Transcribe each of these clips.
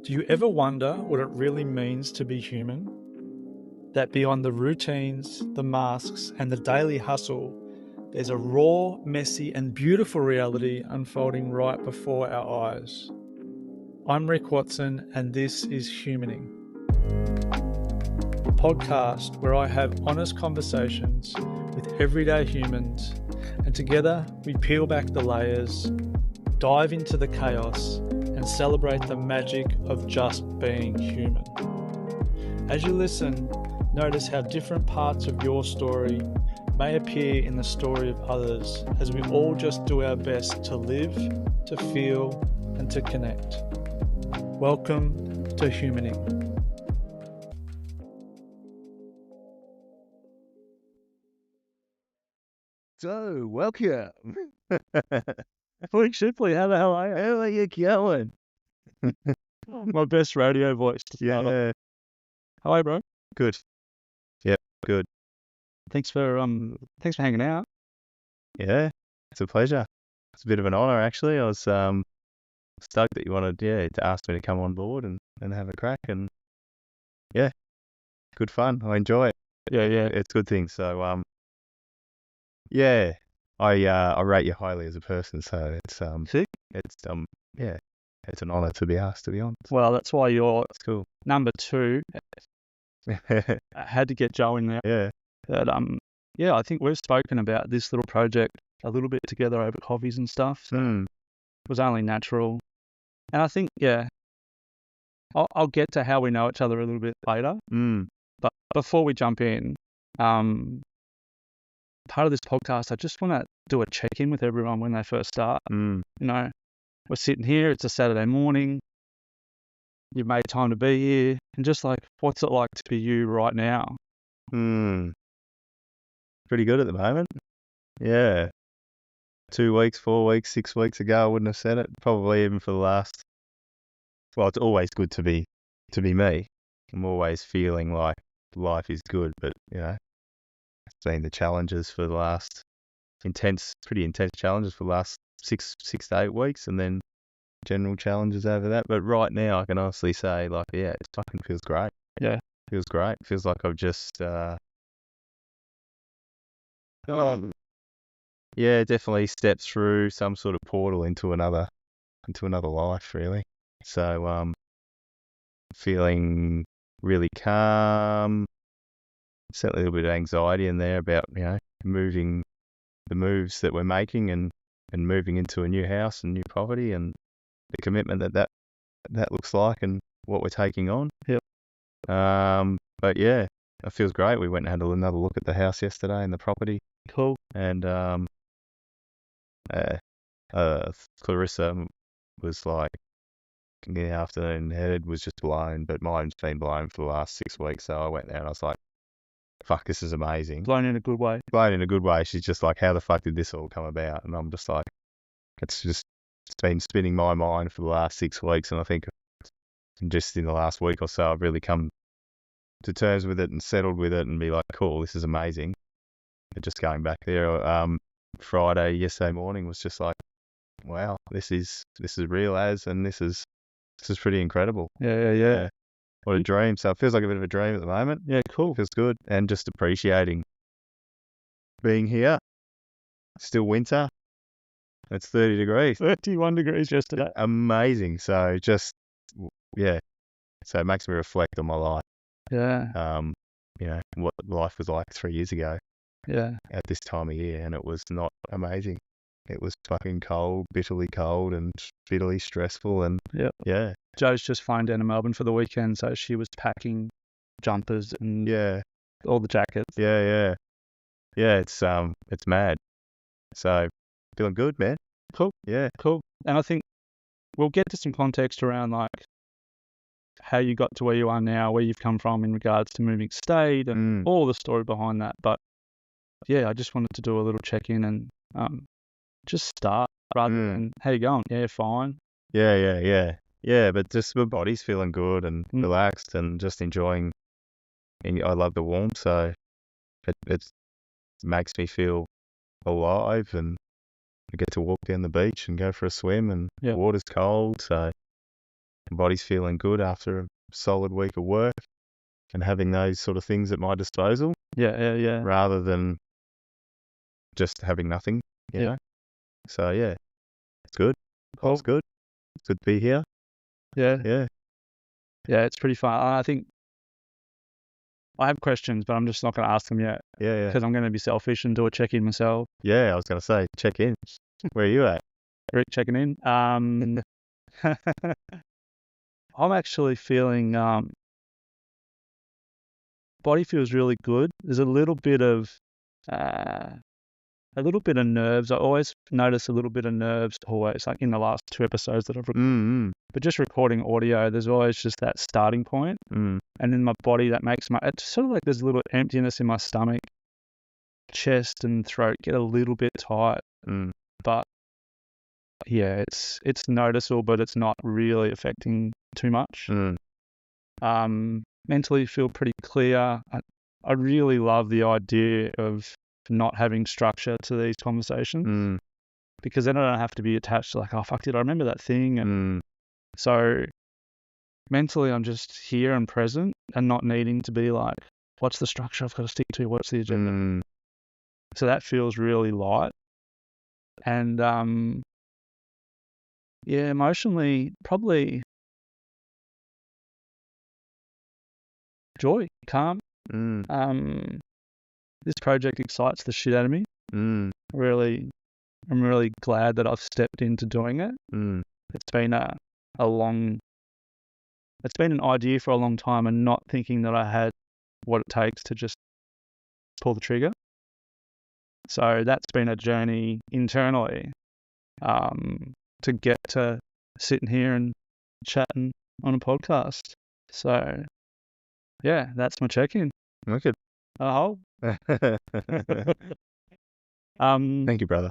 Do you ever wonder what it really means to be human? That beyond the routines, the masks, and the daily hustle, there's a raw, messy, and beautiful reality unfolding right before our eyes. I'm Rick Watson, and this is Humaning, a podcast where I have honest conversations with everyday humans, and together we peel back the layers, dive into the chaos, and celebrate the magic of just being human. As you listen, notice how different parts of your story may appear in the story of others as we all just do our best to live, to feel, and to connect. Welcome to Humaning. So, welcome. Luke Shipley, how the hell are you? How are you going? My best radio voice to start off. Yeah, How are you, bro? good. Yep, good. Thanks for hanging out. Yeah, it's a pleasure. It's a bit of an honour, actually. I was stoked that you wanted, to ask me to come on board and have a crack, and yeah, good fun. I enjoy it. Yeah. It's a good thing. So, yeah, I rate you highly as a person. So it's Sick. it's it's an honour to be asked. To be honest, Well, that's why you're it's cool. number 2. I had to get Joe in there. Yeah, But I think we've spoken about this little project a little bit together over coffees and stuff. So it was only natural. And I think, I'll get to how we know each other a little bit later. But before we jump in, part of this podcast, I just want to do a check-in with everyone when they first start. You know, we're sitting here, it's a Saturday morning, you've made time to be here, and just like, what's it like to be you right now? Pretty good at the moment. Yeah. 2 weeks, 4 weeks, 6 weeks ago, I wouldn't have said it. Probably even for the last. Well, it's always good to be me. I'm always feeling like life is good, but it's been the challenges for the last pretty intense challenges for the last six to 8 weeks, and then general challenges over that. But right now, I can honestly say, like, it fucking feels great. Yeah. Feels great. Feels like I've just. Definitely stepped through some sort of portal into another life, really. So, feeling really calm. Certainly a little bit of anxiety in there about, moving the moves that we're making and moving into a new house and new property and the commitment that looks like and what we're taking on. Yep. But yeah, it feels great. We went and had another look at the house yesterday and the property. Cool. And Clarissa was like, in the afternoon, her head was just blown, but mine's been blown for the last 6 weeks. So I went there and I was like, fuck, this is amazing. Blown in a good way. Blown in a good way. She's just like, how the fuck did this all come about? And I'm just like, it's been spinning my mind for the last 6 weeks. And I think just in the last week or so, I've really come to terms with it and settled with it and be like, cool, this is amazing. But just going back there, yesterday morning was just like, wow, this is real and this is pretty incredible. Yeah. What a dream. So it feels like a bit of a dream at the moment. Yeah, cool. Feels good. And just appreciating being here. Still winter. It's 30 degrees. 31 degrees yesterday. Amazing. So so it makes me reflect on my life. Yeah. What life was like 3 years ago. Yeah. At this time of year, and it was not amazing. It was fucking cold, bitterly cold and bitterly stressful, and yeah. Joe's just flown down to Melbourne for the weekend, so she was packing jumpers and all the jackets. Yeah, it's mad. So feeling good, man. Cool. Yeah. Cool. And I think we'll get to some context around like how you got to where you are now, where you've come from in regards to moving state and all the story behind that. But I just wanted to do a little check-in and just start rather than, how you going? Yeah, fine. Yeah, but just my body's feeling good and relaxed and just enjoying. And I love the warmth, so it makes me feel alive, and I get to walk down the beach and go for a swim, and the water's cold, so my body's feeling good after a solid week of work, and having those sort of things at my disposal Yeah. rather than just having nothing, you Yeah. know. So yeah, it's good. Cool. It's good. It's good to be here. Yeah. Yeah. Yeah, it's pretty fun. I think I have questions, but I'm just not going to ask them yet Yeah. because I'm going to be selfish and do a check-in myself. Yeah, I was going to say, check in. Where are you at? Rick checking in. I'm actually feeling body feels really good. There's a little bit of nerves. I always notice a little bit of nerves always, like in the last 2 episodes that I've recorded. But just recording audio, there's always just that starting point. And in my body, that makes it's sort of like there's a little emptiness in my stomach, chest and throat get a little bit tight. But yeah, it's noticeable, but it's not really affecting too much. Mentally feel pretty clear. I really love the idea of not having structure to these conversations because then I don't have to be attached to like, oh fuck, did I remember that thing? And so mentally I'm just here and present and not needing to be like, what's the structure I've got to stick to? What's the agenda? So that feels really light. And yeah, emotionally probably joy, calm. This project excites the shit out of me. I'm really glad that I've stepped into doing it. It's been an idea for a long time and not thinking that I had what it takes to just pull the trigger. So that's been a journey internally to get to sitting here and chatting on a podcast. So yeah, that's my check-in. Okay. Oh. Thank you, brother.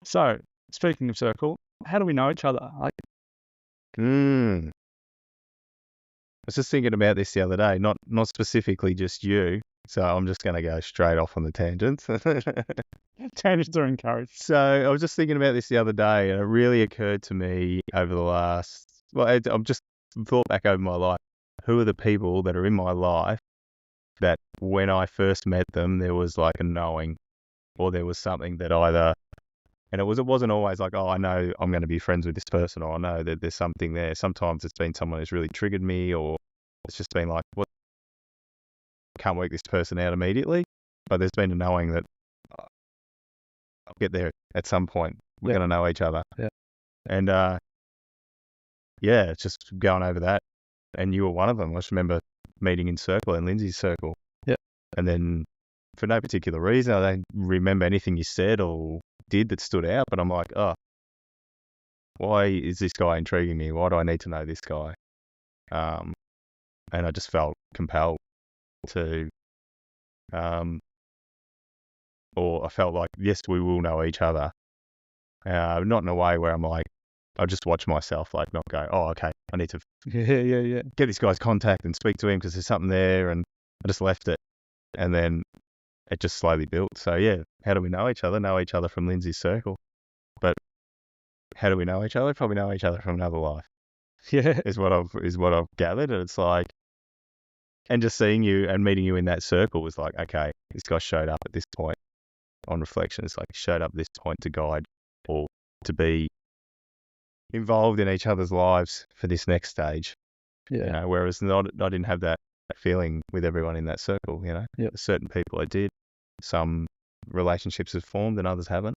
So, speaking of circle, how do we know each other? Like, I was just thinking about this the other day, not specifically just you. So I'm just going to go straight off on the tangents. Tangents are encouraged. So I was just thinking about this the other day, and it really occurred to me over the last. Well, I've just thought back over my life. Who are the people that are in my life that when I first met them, there was like a knowing, or there was something that either, and it wasn't always like, oh, I know I'm going to be friends with this person, or I know that there's something there. Sometimes it's been someone who's really triggered me, or it's just been like, what, can't work this person out immediately. But there's been a knowing that I'll get there at some point. We're going to know each other. Yeah. And yeah, it's just going over that. And you were one of them. I just remember meeting in Circle, in Lindsay's Circle. Yeah. And then for no particular reason, I don't remember anything you said or did that stood out, but I'm like, oh, why is this guy intriguing me? Why do I need to know this guy? And I just felt compelled to, or I felt like, yes, we will know each other. Not in a way where I'm like, I just watch myself, like not go, oh, okay, I need to get this guy's contact and speak to him because there's something there, and I just left it. And then it just slowly built. So yeah, how do we know each other? Know each other from Lindsay's Circle. But how do we know each other? Probably know each other from another life. Yeah. Is what I've gathered. And it's like, and just seeing you and meeting you in that circle was like, okay, this guy showed up at this point. On reflection, it's like showed up at this point to guide or to be involved in each other's lives for this next stage. Yeah. You know, whereas I didn't have that feeling with everyone in that circle, you know. Yep. Certain people I did. Some relationships have formed and others haven't.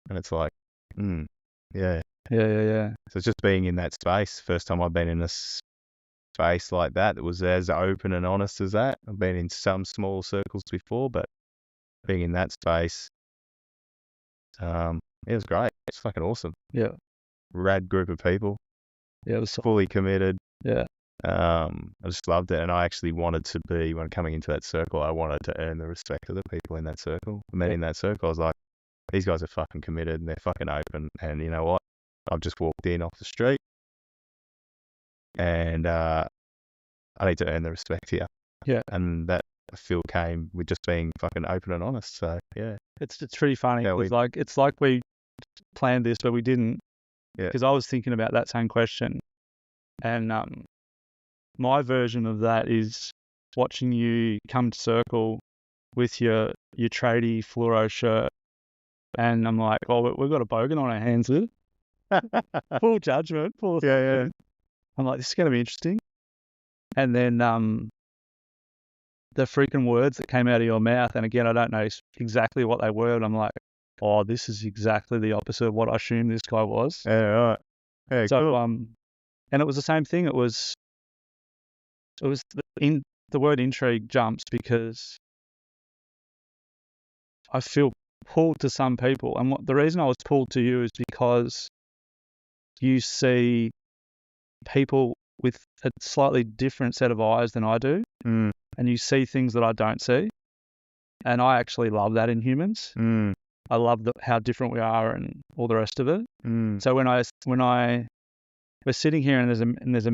And it's like, yeah. Yeah. So it's just being in that space. First time I've been in a space like that was as open and honest as that. I've been in some small circles before, but being in that space, it was great. It's fucking awesome. Yeah. Rad group of people. Yeah, it was fully committed. Yeah. I just loved it, and I actually wanted to be, when coming into that circle, I wanted to earn the respect of the people in that circle. I met in that circle, I was like, these guys are fucking committed and they're fucking open, and you know what? I've just walked in off the street, and I need to earn the respect here. Yeah. And that I feel came with just being fucking open and honest. So yeah, it's pretty funny. It's like we planned this, but we didn't. Yeah. Because I was thinking about that same question. And my version of that is watching you come to circle with your tradie fluoro shirt. And I'm like, oh, we've got a bogan on our hands with full judgment. Yeah. I'm like, this is going to be interesting. And then the freaking words that came out of your mouth, and again, I don't know exactly what they were, but I'm like, oh, this is exactly the opposite of what I assumed this guy was. Yeah, right. Yeah, So, cool. and it was the same thing. It was the word intrigue jumps because I feel pulled to some people, and the reason I was pulled to you is because you see people with a slightly different set of eyes than I do, Mm. and you see things that I don't see, and I actually love that in humans. Mm. I love how different we are and all the rest of it. Mm. So when we're sitting here and there's a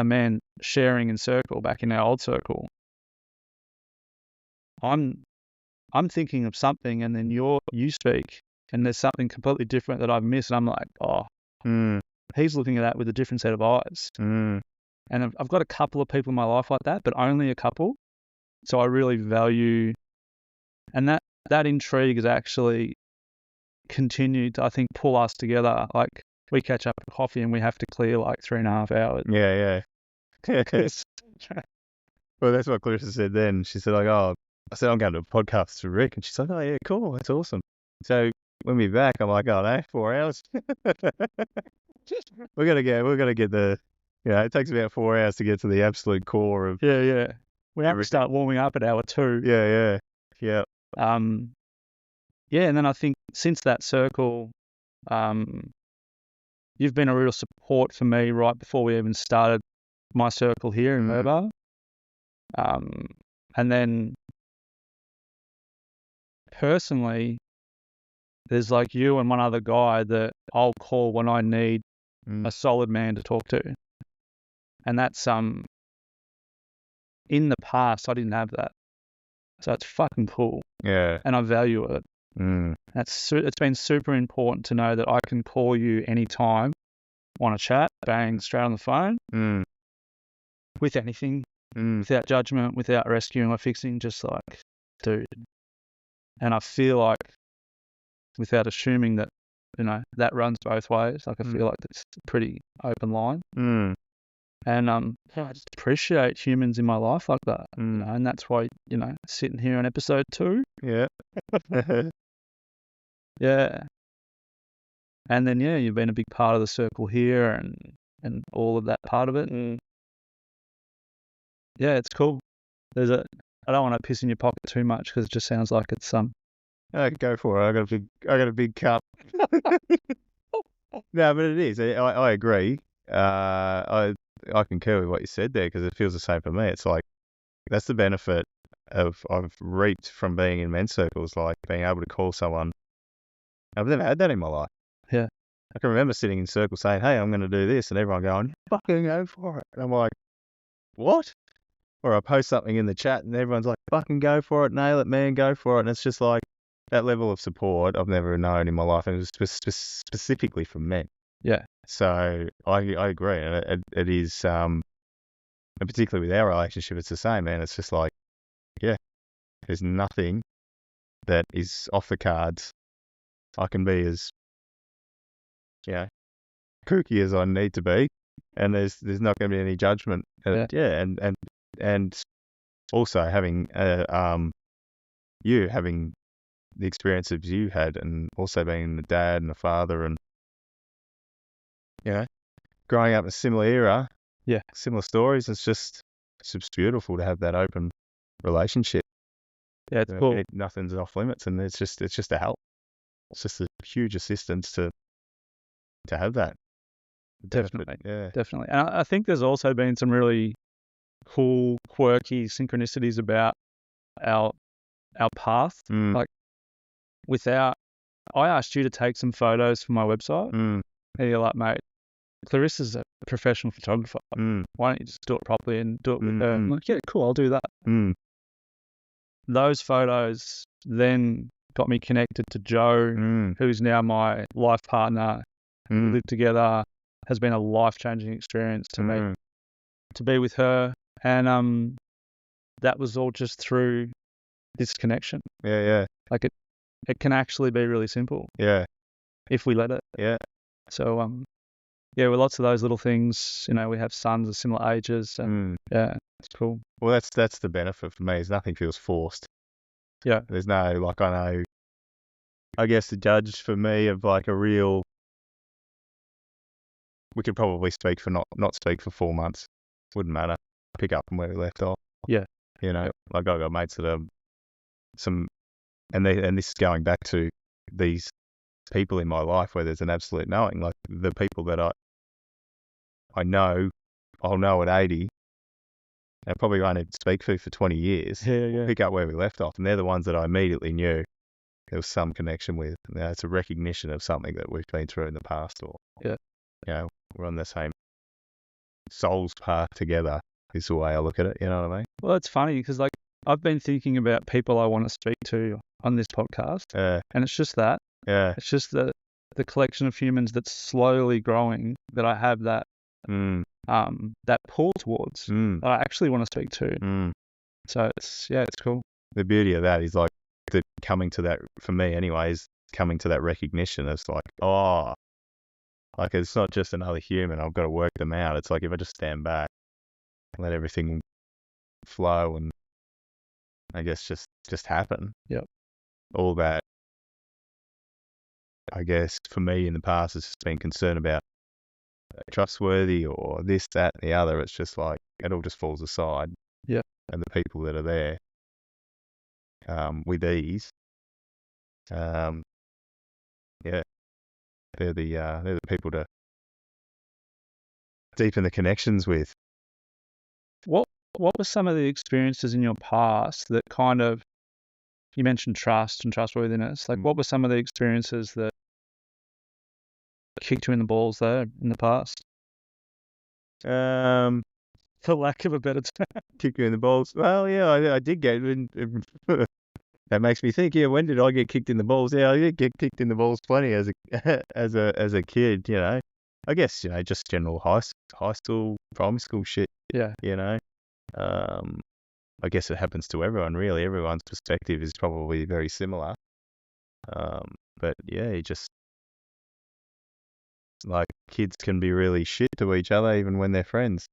man sharing in circle back in our old circle, I'm thinking of something, and then you speak, and there's something completely different that I've missed, and I'm like, oh, he's looking at that with a different set of eyes. Mm. And I've got a couple of people in my life like that, but only a couple. So I really value, and that intrigue has actually continued to, I think, pull us together. Like, we catch up for coffee and we have to clear like 3.5 hours. Yeah. Well, that's what Clarissa said then. She said, like, oh, I said, I'm going to a podcast to Rick. And she's like, oh, yeah, cool. That's awesome. So when we're back, I'm like, oh, no, 4 hours. We're going to get it takes about 4 hours to get to the absolute core of. Yeah. We have to start warming up at hour 2. Yeah. Yeah, and then I think since that circle, you've been a real support for me right before we even started my circle here in Melbourne. And then personally, there's like you and one other guy that I'll call when I need a solid man to talk to. And that's in the past I didn't have that. So it's fucking cool. Yeah. And I value it. It's been super important to know that I can call you anytime, want to chat, bang, straight on the phone, with anything, without judgment, without rescuing or fixing, just like, dude. And I feel like, without assuming that, that runs both ways, like I feel like it's a pretty open line. And I just appreciate humans in my life like that. And that's why, sitting here on episode 2. Yeah. Yeah. And then, you've been a big part of the circle here and all of that part of it. Yeah, it's cool. I don't want to piss in your pocket too much because it just sounds like it's Go for it. I got a big cup. No, but it is. I agree. I concur with what you said there because it feels the same for me. It's like that's the benefit I've reaped from being in men's circles, like being able to call someone. I've never had that in my life. Yeah. I can remember sitting in circle saying, hey, I'm going to do this, and everyone going, fucking go for it. And I'm like, what? Or I post something in the chat and everyone's like, fucking go for it, nail it, man, go for it. And it's just like that level of support I've never known in my life, and it was specifically from men. Yeah. So I agree. And it is, and particularly with our relationship, it's the same, man. It's just like, yeah, there's nothing that is off the cards. I can be as, kooky as I need to be, and there's not going to be any judgment. And also having you having the experiences you had, and also being the dad and the father, and growing up in a similar era, similar stories. It's just beautiful to have that open relationship. Yeah, it's cool. Nothing's off limits, and it's just a help. It's just a huge assistance to have that. Definitely. Yeah. Definitely. And I think there's also been some really cool, quirky synchronicities about our path. Like, I asked you to take some photos for my website. And you're like, mate, Clarissa's a professional photographer. Why don't you just do it properly and do it with her? I'm like, yeah, cool, I'll do that. Those photos then got me connected to Joe, who's now my life partner We lived together. Has been a life-changing experience to me to be with her, and that was all just through this connection. Yeah. Like it can actually be really simple. Yeah. If we let it. Yeah. So yeah, with lots of those little things, we have sons of similar ages, and yeah, it's cool. Well, that's the benefit for me, is nothing feels forced. Yeah. There's no, I guess the judge for me of like a real, we could probably speak for not speak for 4 months. Wouldn't matter. Pick up from where we left off. Yeah. Like I got mates that are and this is going back to these people in my life where there's an absolute knowing. Like the people that I know, I'll know at 80, and probably won't even speak for 20 years. Yeah. Pick up where we left off, and they're the ones that I immediately knew there was some connection with. It's a recognition of something that we've been through in the past, or we're on the same soul's path together. Is the way I look at it. You know what I mean? Well, it's funny because I've been thinking about people I want to speak to on this podcast, and it's just that. Yeah. It's just the collection of humans that's slowly growing that I have that that pull towards that I actually want to speak to. So it's cool. The beauty of that is like coming to that, for me anyway, is coming to that recognition. It's like, like it's not just another human. I've got to work them out. It's like if I just stand back, let everything flow, and I guess just happen. Yep. All that, I guess, for me in the past has just been concerned about trustworthy or this, that, and the other. It's just like it all just falls aside. Yeah. And the people that are there with ease, they're the people to deepen the connections with. What were some of the experiences in your past that kind of, you mentioned trust and trustworthiness, like what were some of the experiences that kicked you in the balls there in the past? For lack of a better term. Kick you in the balls. Well, yeah, I did get that makes me think, when did I get kicked in the balls? Yeah, I did get kicked in the balls plenty as a kid, I guess, just general high school, primary school shit. Yeah. I guess it happens to everyone, really. Everyone's perspective is probably very similar. But yeah, you just, like, kids can be really shit to each other even when they're friends.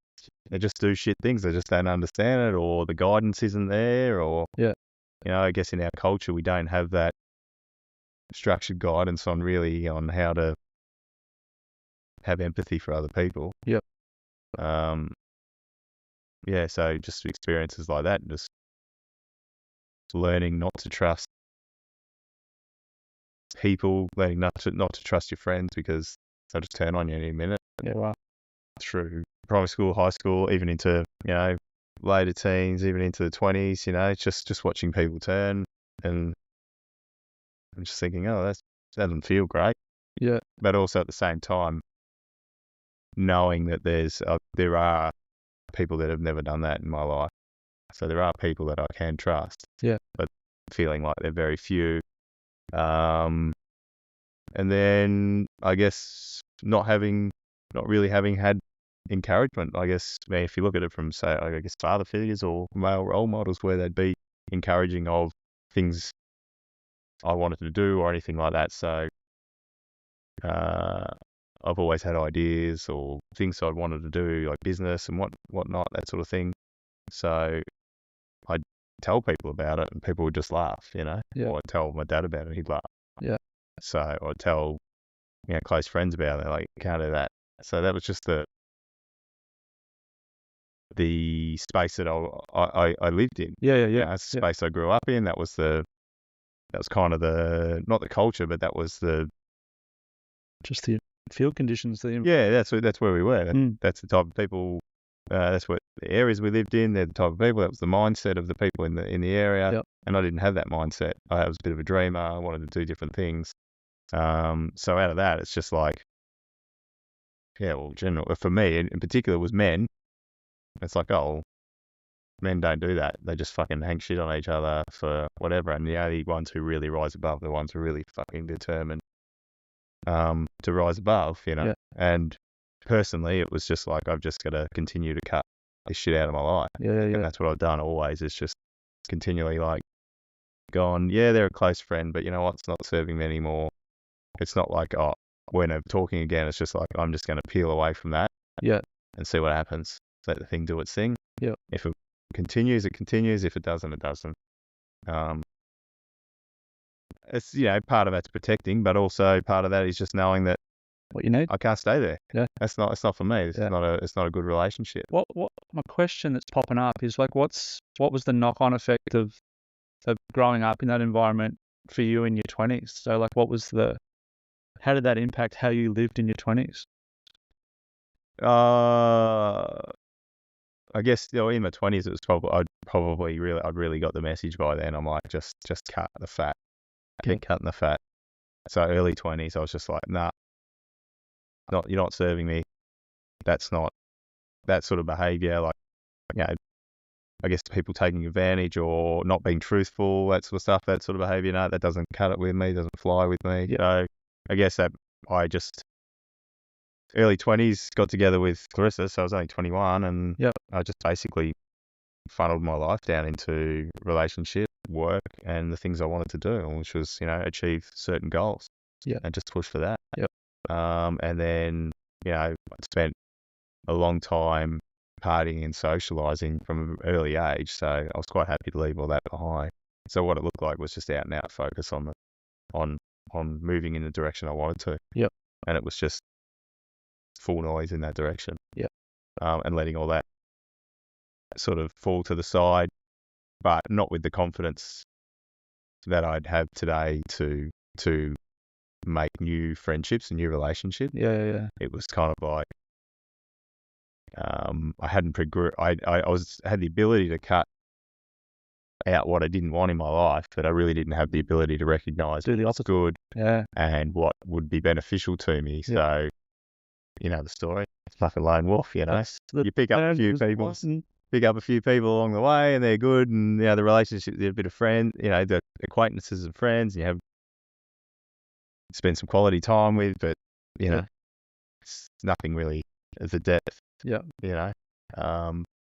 They just do shit things. They just don't understand it, or the guidance isn't there, or I guess in our culture we don't have that structured guidance on how to have empathy for other people. Yep. So just experiences like that, just learning not to trust people, learning not to trust your friends because they'll just turn on you in a minute. Yeah, wow. Through primary school, high school, even into, later teens, even into the 20s, just watching people turn, and I'm just thinking, that doesn't feel great. Yeah. But also at the same time, knowing that there are people that have never done that in my life. So there are people that I can trust. Yeah. But feeling like they're very few. And then I guess not really having had encouragement. I guess, if you look at it from, say, I guess father figures or male role models where they'd be encouraging of things I wanted to do or anything like that. So I've always had ideas or things I'd wanted to do, like business and whatnot, that sort of thing. So I'd tell people about it and people would just laugh, Yeah. Or I'd tell my dad about it and he'd laugh. Yeah. So I'd tell, close friends about it, like, can't do that. So that was just the space that I lived in. Yeah. That's the space I grew up in. That was kind of not the culture, but that was just the field conditions. That's where we were. That's the type of people. That's what the areas we lived in. They're the type of people. That was the mindset of the people in the area. Yep. And I didn't have that mindset. I was a bit of a dreamer. I wanted to do different things. So out of that, it's just like, general for me in particular was men. It's like, men don't do that. They just fucking hang shit on each other for whatever. And the only ones who really rise above, the ones who are really fucking determined. to rise above, you know. Yeah. And personally, it was just like, I've just got to continue to cut this shit out of my life. Yeah. And that's what I've done always, is just continually like gone, yeah, they're a close friend, but you know what? It's not serving me anymore. It's not like, oh, when I'm talking again, it's just like, I'm just going to peel away from that. Yeah. And see what happens. Let the thing do its thing. Yeah. If it continues, it continues. If it doesn't, it doesn't. It's, you know, part of that's protecting, but also part of that is just knowing that what you need. I can't stay there. Yeah. It's not for me. It's Yeah. not a good relationship. What my question that's popping up is like, what was the knock-on effect of growing up in that environment for you in your 20s? So like, how did that impact how you lived in your 20s? I guess, you know, in my 20s, it was I'd really got the message by then. I'm like, just cut the fat. Keep cutting the fat. So early 20s, I was just like, nah, you're not serving me. That's not that sort of behavior. Like, you know, I guess people taking advantage or not being truthful, that sort of stuff, that sort of behavior, no, that doesn't cut it with me, doesn't fly with me. Yeah. So I guess that I just early 20s got together with Clarissa, so I was only 21, and I just basically funneled my life down into relationship, work, and the things I wanted to do, which was, you know, achieve certain goals. Yeah. And just push for that. Yeah. And then, you know, I spent a long time partying and socializing from an early age, so I was quite happy to leave all that behind. So what it looked like was just out and out focus on moving in the direction I wanted to. Yep. And it was just full noise in that direction. Yeah. And letting all that sort of fall to the side, but not with the confidence that I'd have today to make new friendships and new relationships. Yeah. It was kind of like, I hadn't had the ability to cut out what I didn't want in my life, but I really didn't have the ability to recognize what's good and what would be beneficial to me. Yeah. So, you know the story. It's like a lone wolf, you know. You pick up a few people along the way, and they're good, and, you know, the relationship, they're a bit of friends, you know, the acquaintances and friends, you have spend some quality time with, but, you know, it's nothing really as a depth. Yeah. You know.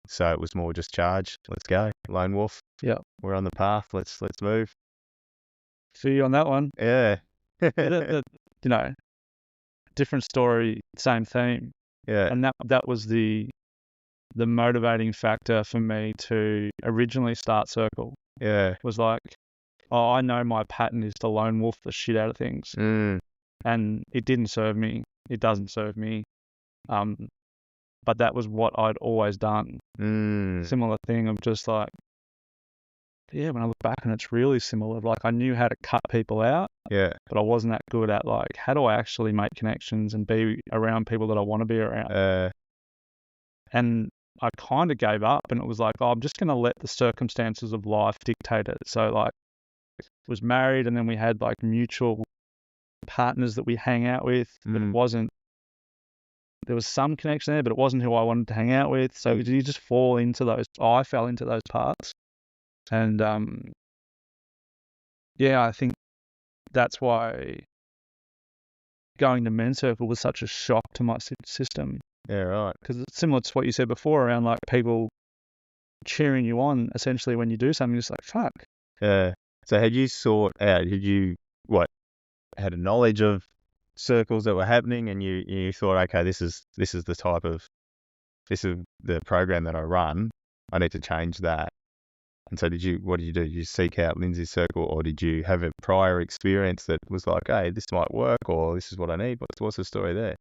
So it was more just charge. Let's go. Lone wolf. Yeah. We're on the path. Let's move. See you on that one. Yeah. You know, different story, same theme. Yeah. And that was the motivating factor for me to originally start Circle. Yeah. Was like, oh, I know my pattern is to lone wolf the shit out of things. And it didn't serve me. It doesn't serve me. But that was what I'd always done. Similar thing of just like, yeah, when I look back and it's really similar. Like, I knew how to cut people out. Yeah. But I wasn't that good at like, how do I actually make connections and be around people that I want to be around? And I kind of gave up, and it was like, oh, I'm just going to let the circumstances of life dictate it. So like, was married, and then we had like mutual partners that we hang out with, but it wasn't. There was some connection there, but it wasn't who I wanted to hang out with. So you just fall into those. I fell into those parts, and yeah, I think that's why going to men's circle was such a shock to my system. Yeah, right. Because it's similar to what you said before around like people cheering you on essentially when you do something. Just like, fuck. Yeah. So had you had a knowledge of circles that were happening, and you thought, okay, this is the program that I run. I need to change that. And so what did you do? Did you seek out Lindsay's circle, or did you have a prior experience that was like, hey, this might work, or this is what I need? What's the story there?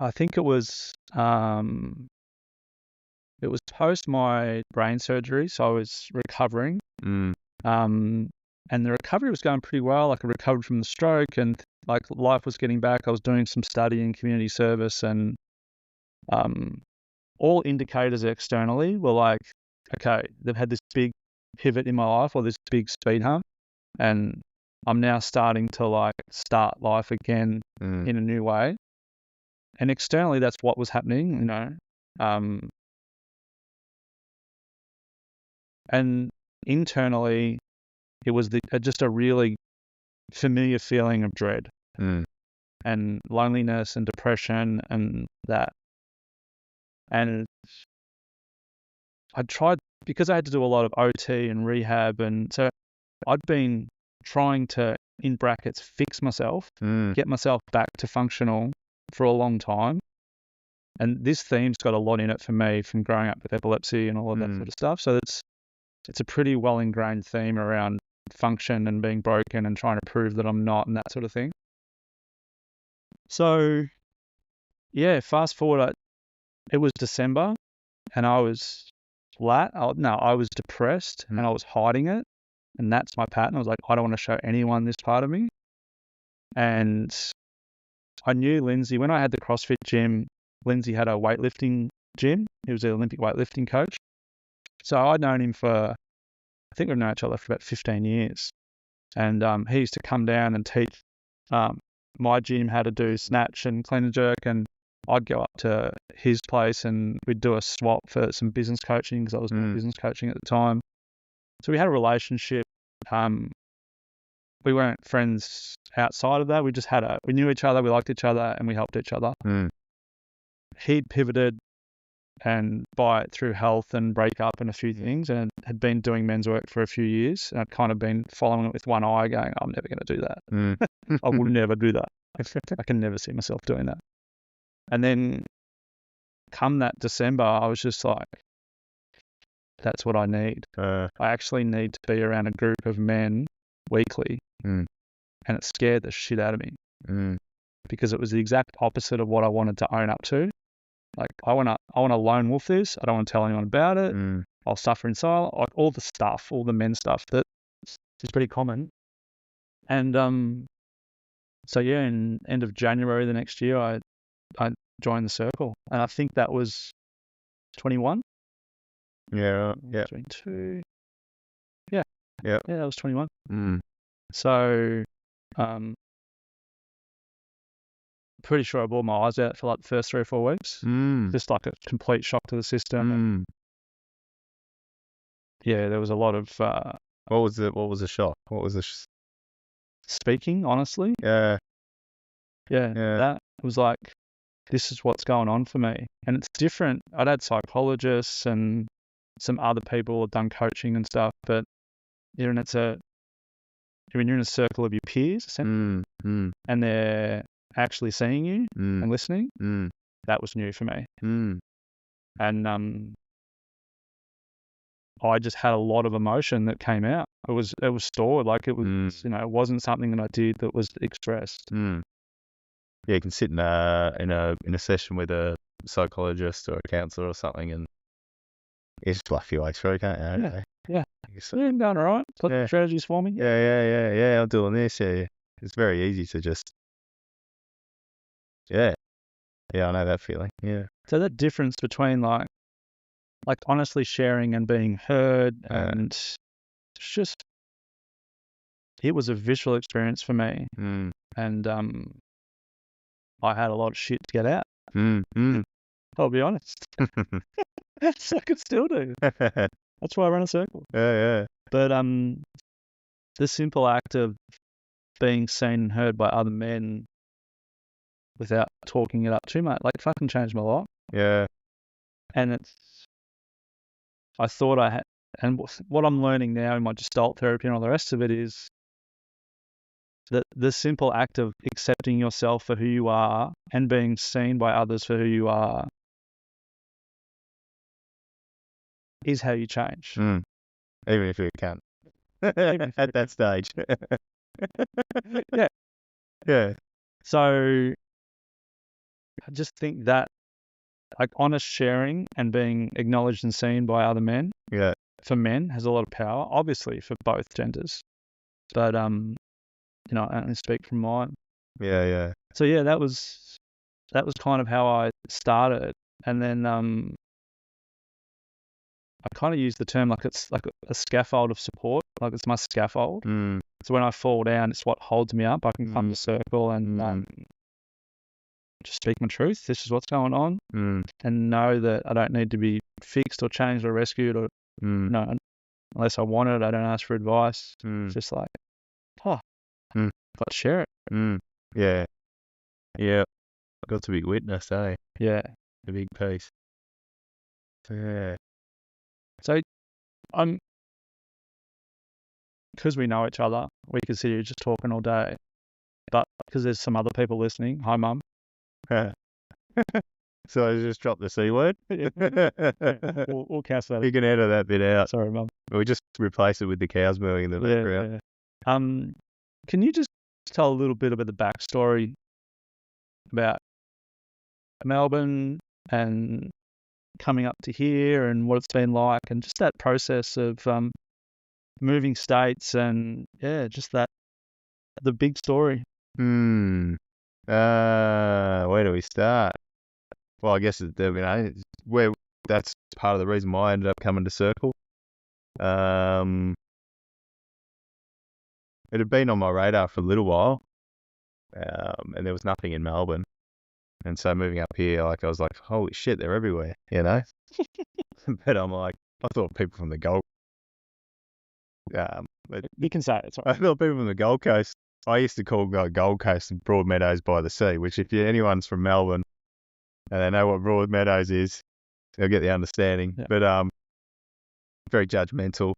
I think it was post my brain surgery, so I was recovering. And the recovery was going pretty well. Like, I recovered from the stroke, and like life was getting back. I was doing some study in community service, and all indicators externally were like, okay, they've had this big pivot in my life, or this big speed hump, and I'm now starting to like start life again in a new way. And externally, that's what was happening, you know. And internally, it was just a really familiar feeling of dread. and loneliness and depression and that. And I tried, because I had to do a lot of OT and rehab, and so I'd been trying to, in brackets, fix myself, get myself back to functional for a long time. And this theme's got a lot in it for me from growing up with epilepsy and all of that sort of stuff. So it's a pretty well ingrained theme around function and being broken and trying to prove that I'm not and that sort of thing. So yeah, fast forward, it was December and I was flat. I was depressed and I was hiding it. And that's my pattern. I was like, I don't want to show anyone this part of me. And I knew Lindsay, when I had the CrossFit gym, Lindsay had a weightlifting gym. He was the Olympic weightlifting coach. So I'd known him I think we've known each other for about 15 years. And he used to come down and teach my gym how to do snatch and clean and jerk. And I'd go up to his place and we'd do a swap for some business coaching because I was doing business coaching at the time. So we had a relationship. We weren't friends outside of that. We just we knew each other, we liked each other, and we helped each other. He'd pivoted and through health and breakup and a few things, and had been doing men's work for a few years. And I'd kind of been following it with one eye, going, I'm never going to do that. I will never do that. I can never see myself doing that. And then come that December, I was just like, that's what I need. I actually need to be around a group of men weekly. And it scared the shit out of me because it was the exact opposite of what I wanted to own up to. Like, I want to lone wolf this. I don't want to tell anyone about it. I'll suffer in silence. Like all the stuff, all the men stuff that is pretty common. And so yeah, in end of January the next year, I joined the circle, and I think that was 21. Yeah. 22. Yeah. Yeah. Yeah, that was 21. So, pretty sure I bawled my eyes out for like the first 3 or 4 weeks. Just like a complete shock to the system. Yeah, there was a lot of What was the shock? What was the speaking, honestly. Yeah. That was like, this is what's going on for me. And it's different. I'd had psychologists and some other people who had done coaching and stuff, but you're in a circle of your peers, essentially, and they're actually seeing you and listening. That was new for me. And I just had a lot of emotion that came out. It was stored, like it was, it wasn't something that I did that was expressed. Yeah, you can sit in a session with a psychologist or a counsellor or something, and you just bluff your way through, can't you? Yeah, I'm going all right. Got the strategies for me. Yeah. I'm doing this. Yeah. It's very easy to just. Yeah, I know that feeling. Yeah. So that difference between like honestly sharing and being heard, and it's just, it was a visual experience for me, and I had a lot of shit to get out. I'll be honest. So I could still do. That's why I run a circle. Yeah. But the simple act of being seen and heard by other men without talking it up too much, like, fucking changed my life. Yeah. And I thought I had, and what I'm learning now in my Gestalt therapy and all the rest of it is that the simple act of accepting yourself for who you are and being seen by others for who you are is how you change. Even if you can't. At that stage. Yeah. So I just think that, like, honest sharing and being acknowledged and seen by other men, for men, has a lot of power, obviously for both genders. But I only speak from mine. Yeah. So yeah, that was kind of how I started. And then I kind of use the term like it's like a scaffold of support, like it's my scaffold. So when I fall down, it's what holds me up. I can come to circle and just speak my truth. This is what's going on, and know that I don't need to be fixed or changed or rescued or no, unless I want it. I don't ask for advice. It's just like, got to share it. Yeah. Yeah. Got to be witness, eh? Yeah. A big piece. Yeah. So because we know each other, we could sit here just talking all day. But because there's some other people listening, hi, Mum. So I just dropped the C word. We'll cancel that. You can edit that bit out. Sorry, Mum. We just replace it with the cows mooing in the background. Yeah. Can you just tell a little bit about the backstory about Melbourne and coming up to here and what it's been like, and just that process of moving states and just the big story. Where do we start? Well, I guess where that's part of the reason why I ended up coming to Circle. It had been on my radar for a little while, and there was nothing in Melbourne. And so moving up here, I was like, holy shit, they're everywhere, But I'm like, I thought people from the Gold. You can say it. I thought people from the Gold Coast. I used to call Gold Coast and Broadmeadows by the sea, which if anyone's from Melbourne and they know what Broadmeadows is, they'll get the understanding. Yeah. But very judgmental.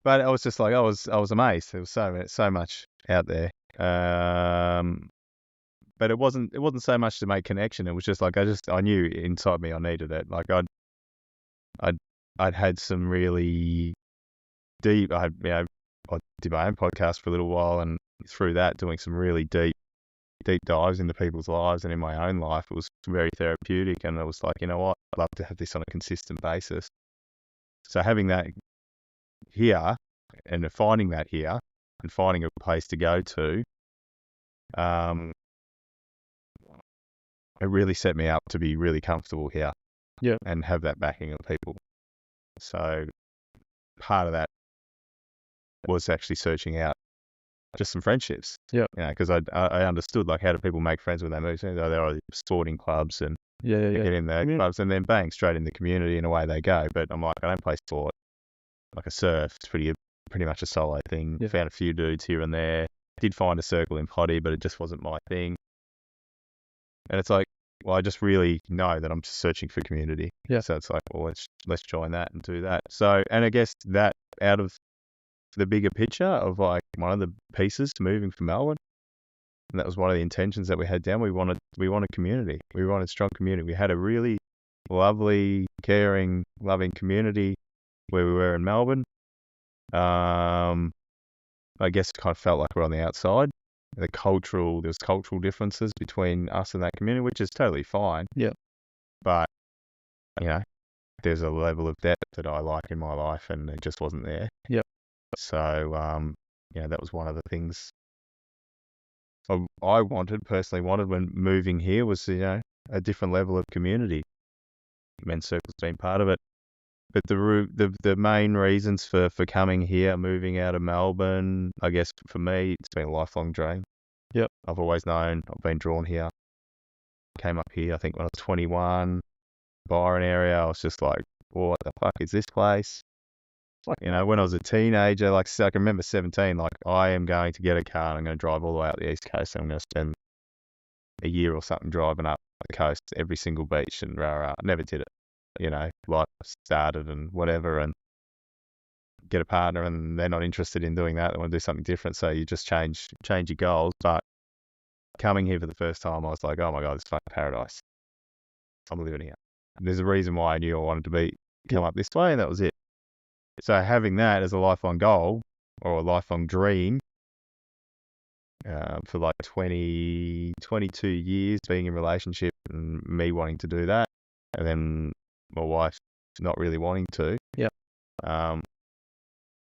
But I was just like, I was amazed. There was so much out there. But it wasn't so much to make connection. It was just like I knew inside me I needed it. Like I'd had some really deep. I did my own podcast for a little while, and through that, doing some really deep dives into people's lives and in my own life, it was very therapeutic. And I was like, you know what, I'd love to have this on a consistent basis. So having that here and finding that here and finding a place to go to, it really set me up to be really comfortable here. Yeah. And have that backing of people. So part of that was actually searching out just some friendships. Yeah. Because I understood, like, how do people make friends when they move? So there are sporting clubs and get in their clubs and then bang, straight in the community and away they go. But I'm like, I don't play sport. Like a surf, it's pretty much a solo thing. Yeah. Found a few dudes here and there. Did find a circle in potty, but it just wasn't my thing. And it's like, well, I just really know that I'm just searching for community. Yeah. So it's like, well, let's join that and do that. So, and I guess that out of the bigger picture of like one of the pieces to moving from Melbourne, and that was one of the intentions that we had down. We wanted community. We wanted strong community. We had a really lovely, caring, loving community where we were in Melbourne. I guess it kind of felt like we're on the outside. There's cultural differences between us and that community, which is totally fine. Yeah. But, there's a level of depth that I like in my life and it just wasn't there. Yep. So, that was one of the things I personally wanted when moving here was, a different level of community. Men's Circle's been part of it. But the main reasons for coming here, moving out of Melbourne, I guess for me, it's been a lifelong dream. Yep. I've always known, I've been drawn here. Came up here, I think when I was 21, Byron area, I was just like, what the fuck is this place? Like, when I was a teenager, like I can remember 17, like I am going to get a car and I'm going to drive all the way out the East Coast. I'm going to spend a year or something driving up the coast, every single beach and rah. I never did it. Life started and whatever, and get a partner and they're not interested in doing that. They want to do something different. So you just change your goals. But coming here for the first time, I was like, oh my God, this is fucking paradise. I'm living here. And there's a reason why I knew I wanted to come up this way, and that was it. So having that as a lifelong goal or a lifelong dream for like 22 years being in a relationship and me wanting to do that, and then my wife not really wanting to. Yep. And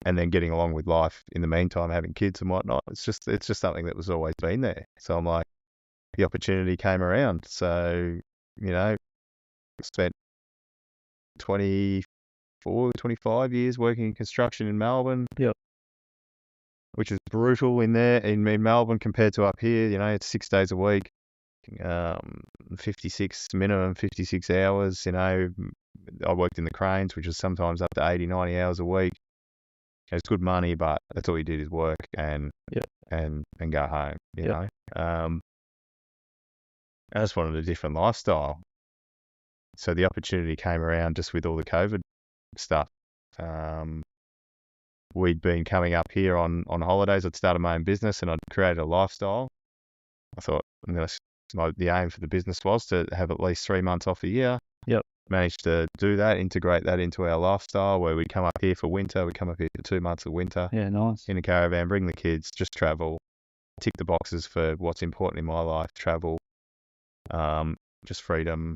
then getting along with life in the meantime, having kids and whatnot. It's just something that was always been there. So I'm like, the opportunity came around. So, spent 25 years working in construction in Melbourne. Yep. Which is brutal in Melbourne compared to up here. It's 6 days a week. 56 hours. I worked in the cranes, which was sometimes up to 80, 90 hours a week. It's good money, but that's all you did is work and go home. You know. I just wanted a different lifestyle. So the opportunity came around just with all the COVID stuff. We'd been coming up here on holidays. I'd started my own business and I'd created a lifestyle. I thought, the aim for the business was to have at least 3 months off a year. Yep. Managed to do that, integrate that into our lifestyle where we'd come up here for winter. We'd come up here for 2 months of winter. Yeah, nice. In a caravan, bring the kids, just travel, tick the boxes for what's important in my life, travel, just freedom,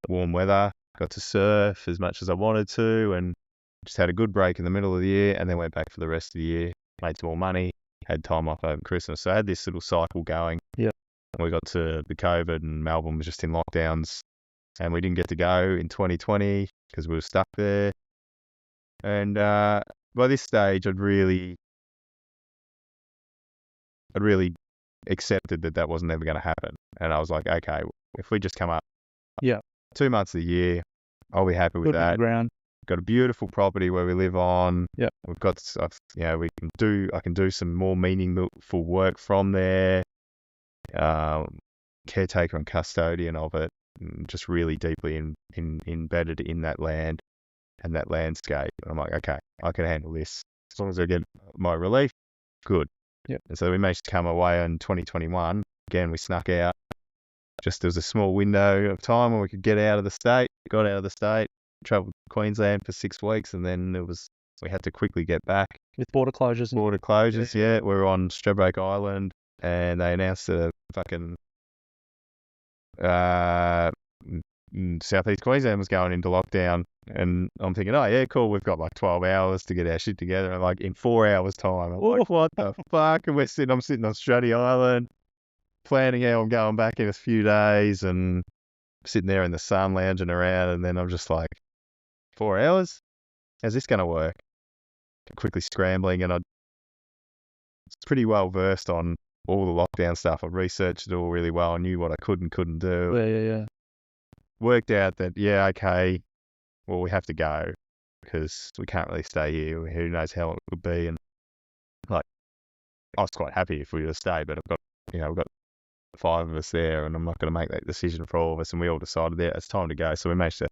warm weather, got to surf as much as I wanted to, and just had a good break in the middle of the year, and then went back for the rest of the year, made some more money, had time off over Christmas. So I had this little cycle going. Yeah. And we got to the COVID and Melbourne was just in lockdowns, and we didn't get to go in 2020 because we were stuck there. And by this stage, I'd really accepted that wasn't ever going to happen. And I was like, okay, if we just come up 2 months of the year, I'll be happy with that. Ground. Got a beautiful property where we live on. Yeah. We've got stuff, I can do some more meaningful work from there. Caretaker and custodian of it, and just really deeply embedded in that land and that landscape. And I'm like, okay, I can handle this. As long as I get my relief, good. Yeah. And so we managed to come away in 2021. Again, we snuck out. Just there was a small window of time where we could get out of the state. Got out of the state, travelled to Queensland for 6 weeks, and then we had to quickly get back. With border closures. Yeah. We were on Stradbroke Island, and they announced a fucking Southeast Queensland was going into lockdown, and I'm thinking, oh yeah, cool, we've got like 12 hours to get our shit together, and like in 4 hours time, I'm like, what the fuck? And I'm sitting on Stradbroke Island, planning how I'm going back in a few days, and sitting there in the sun, lounging around, and then I'm just like, 4 hours? How's this going to work? Quickly scrambling, and I was pretty well versed on all the lockdown stuff. I researched it all really well. I knew what I could and couldn't do. Yeah. Worked out that, okay, well, we have to go because we can't really stay here. Who knows how it would be. And like, I was quite happy if we were to stay, but we've got 5 of us there, and I'm not going to make that decision for all of us. And we all decided that it's time to go. So we managed to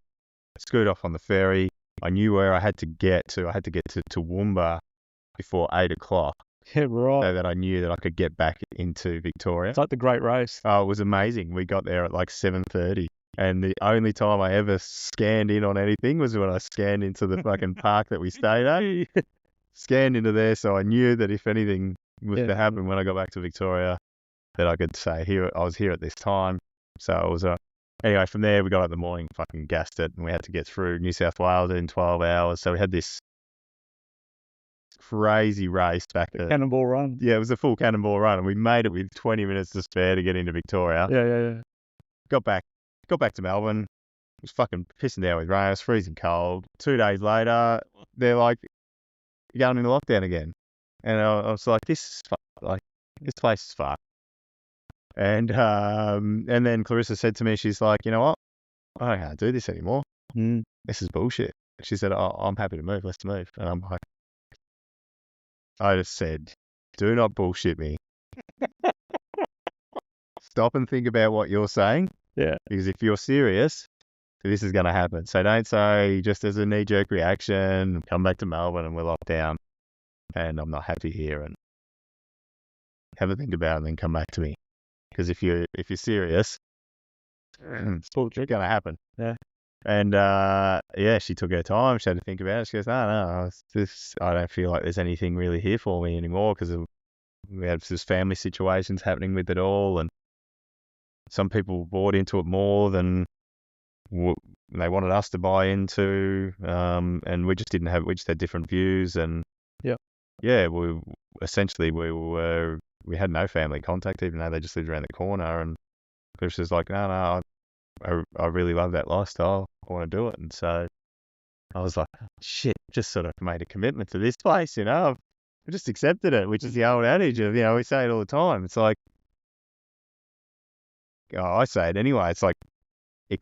scoot off on the ferry. I knew where I had to get to. I had to get to Toowoomba before 8 o'clock. Yeah, right. So that I knew that I could get back into Victoria. It's like the Great Race. Oh, it was amazing. We got there at like 7:30. And the only time I ever scanned in on anything was when I scanned into the fucking park that we stayed at. Scanned into there, so I knew that if anything was to happen when I got back to Victoria, that I could say, I was here at this time. So it was anyway, from there we got up in the morning, fucking gassed it, and we had to get through New South Wales in 12 hours. So we had this crazy race back to Cannonball Run. Yeah, it was a full cannonball run, and we made it with 20 minutes to spare to get into Victoria. Yeah. Got back to Melbourne. It was fucking pissing down with rain. It was freezing cold. 2 days later, they're like, you're going into lockdown again. And I was like, this place is fucked. And then Clarissa said to me, she's like, you know what? I don't know how to do this anymore. This is bullshit. She said, I'm happy to move. Let's move. And I'm like, I just said, do not bullshit me. Stop and think about what you're saying. Yeah. Because if you're serious, this is going to happen. So don't say just as a knee-jerk reaction, come back to Melbourne and we're locked down and I'm not happy here, and have a think about it and then come back to me. Because if you're serious, it's going to happen. Yeah. And she took her time. She had to think about it. She goes, no, I don't feel like there's anything really here for me anymore, because we had this family situations happening with it all, and some people bought into it more than they wanted us to buy into, and we just had different views, and we had no family contact, even though they just lived around the corner. And Chris was like, no, I really love that lifestyle. I want to do it. And so I was like, shit, just sort of made a commitment to this place, I just accepted it, which is the old adage of, we say it all the time. It's like, I say it anyway. It's like,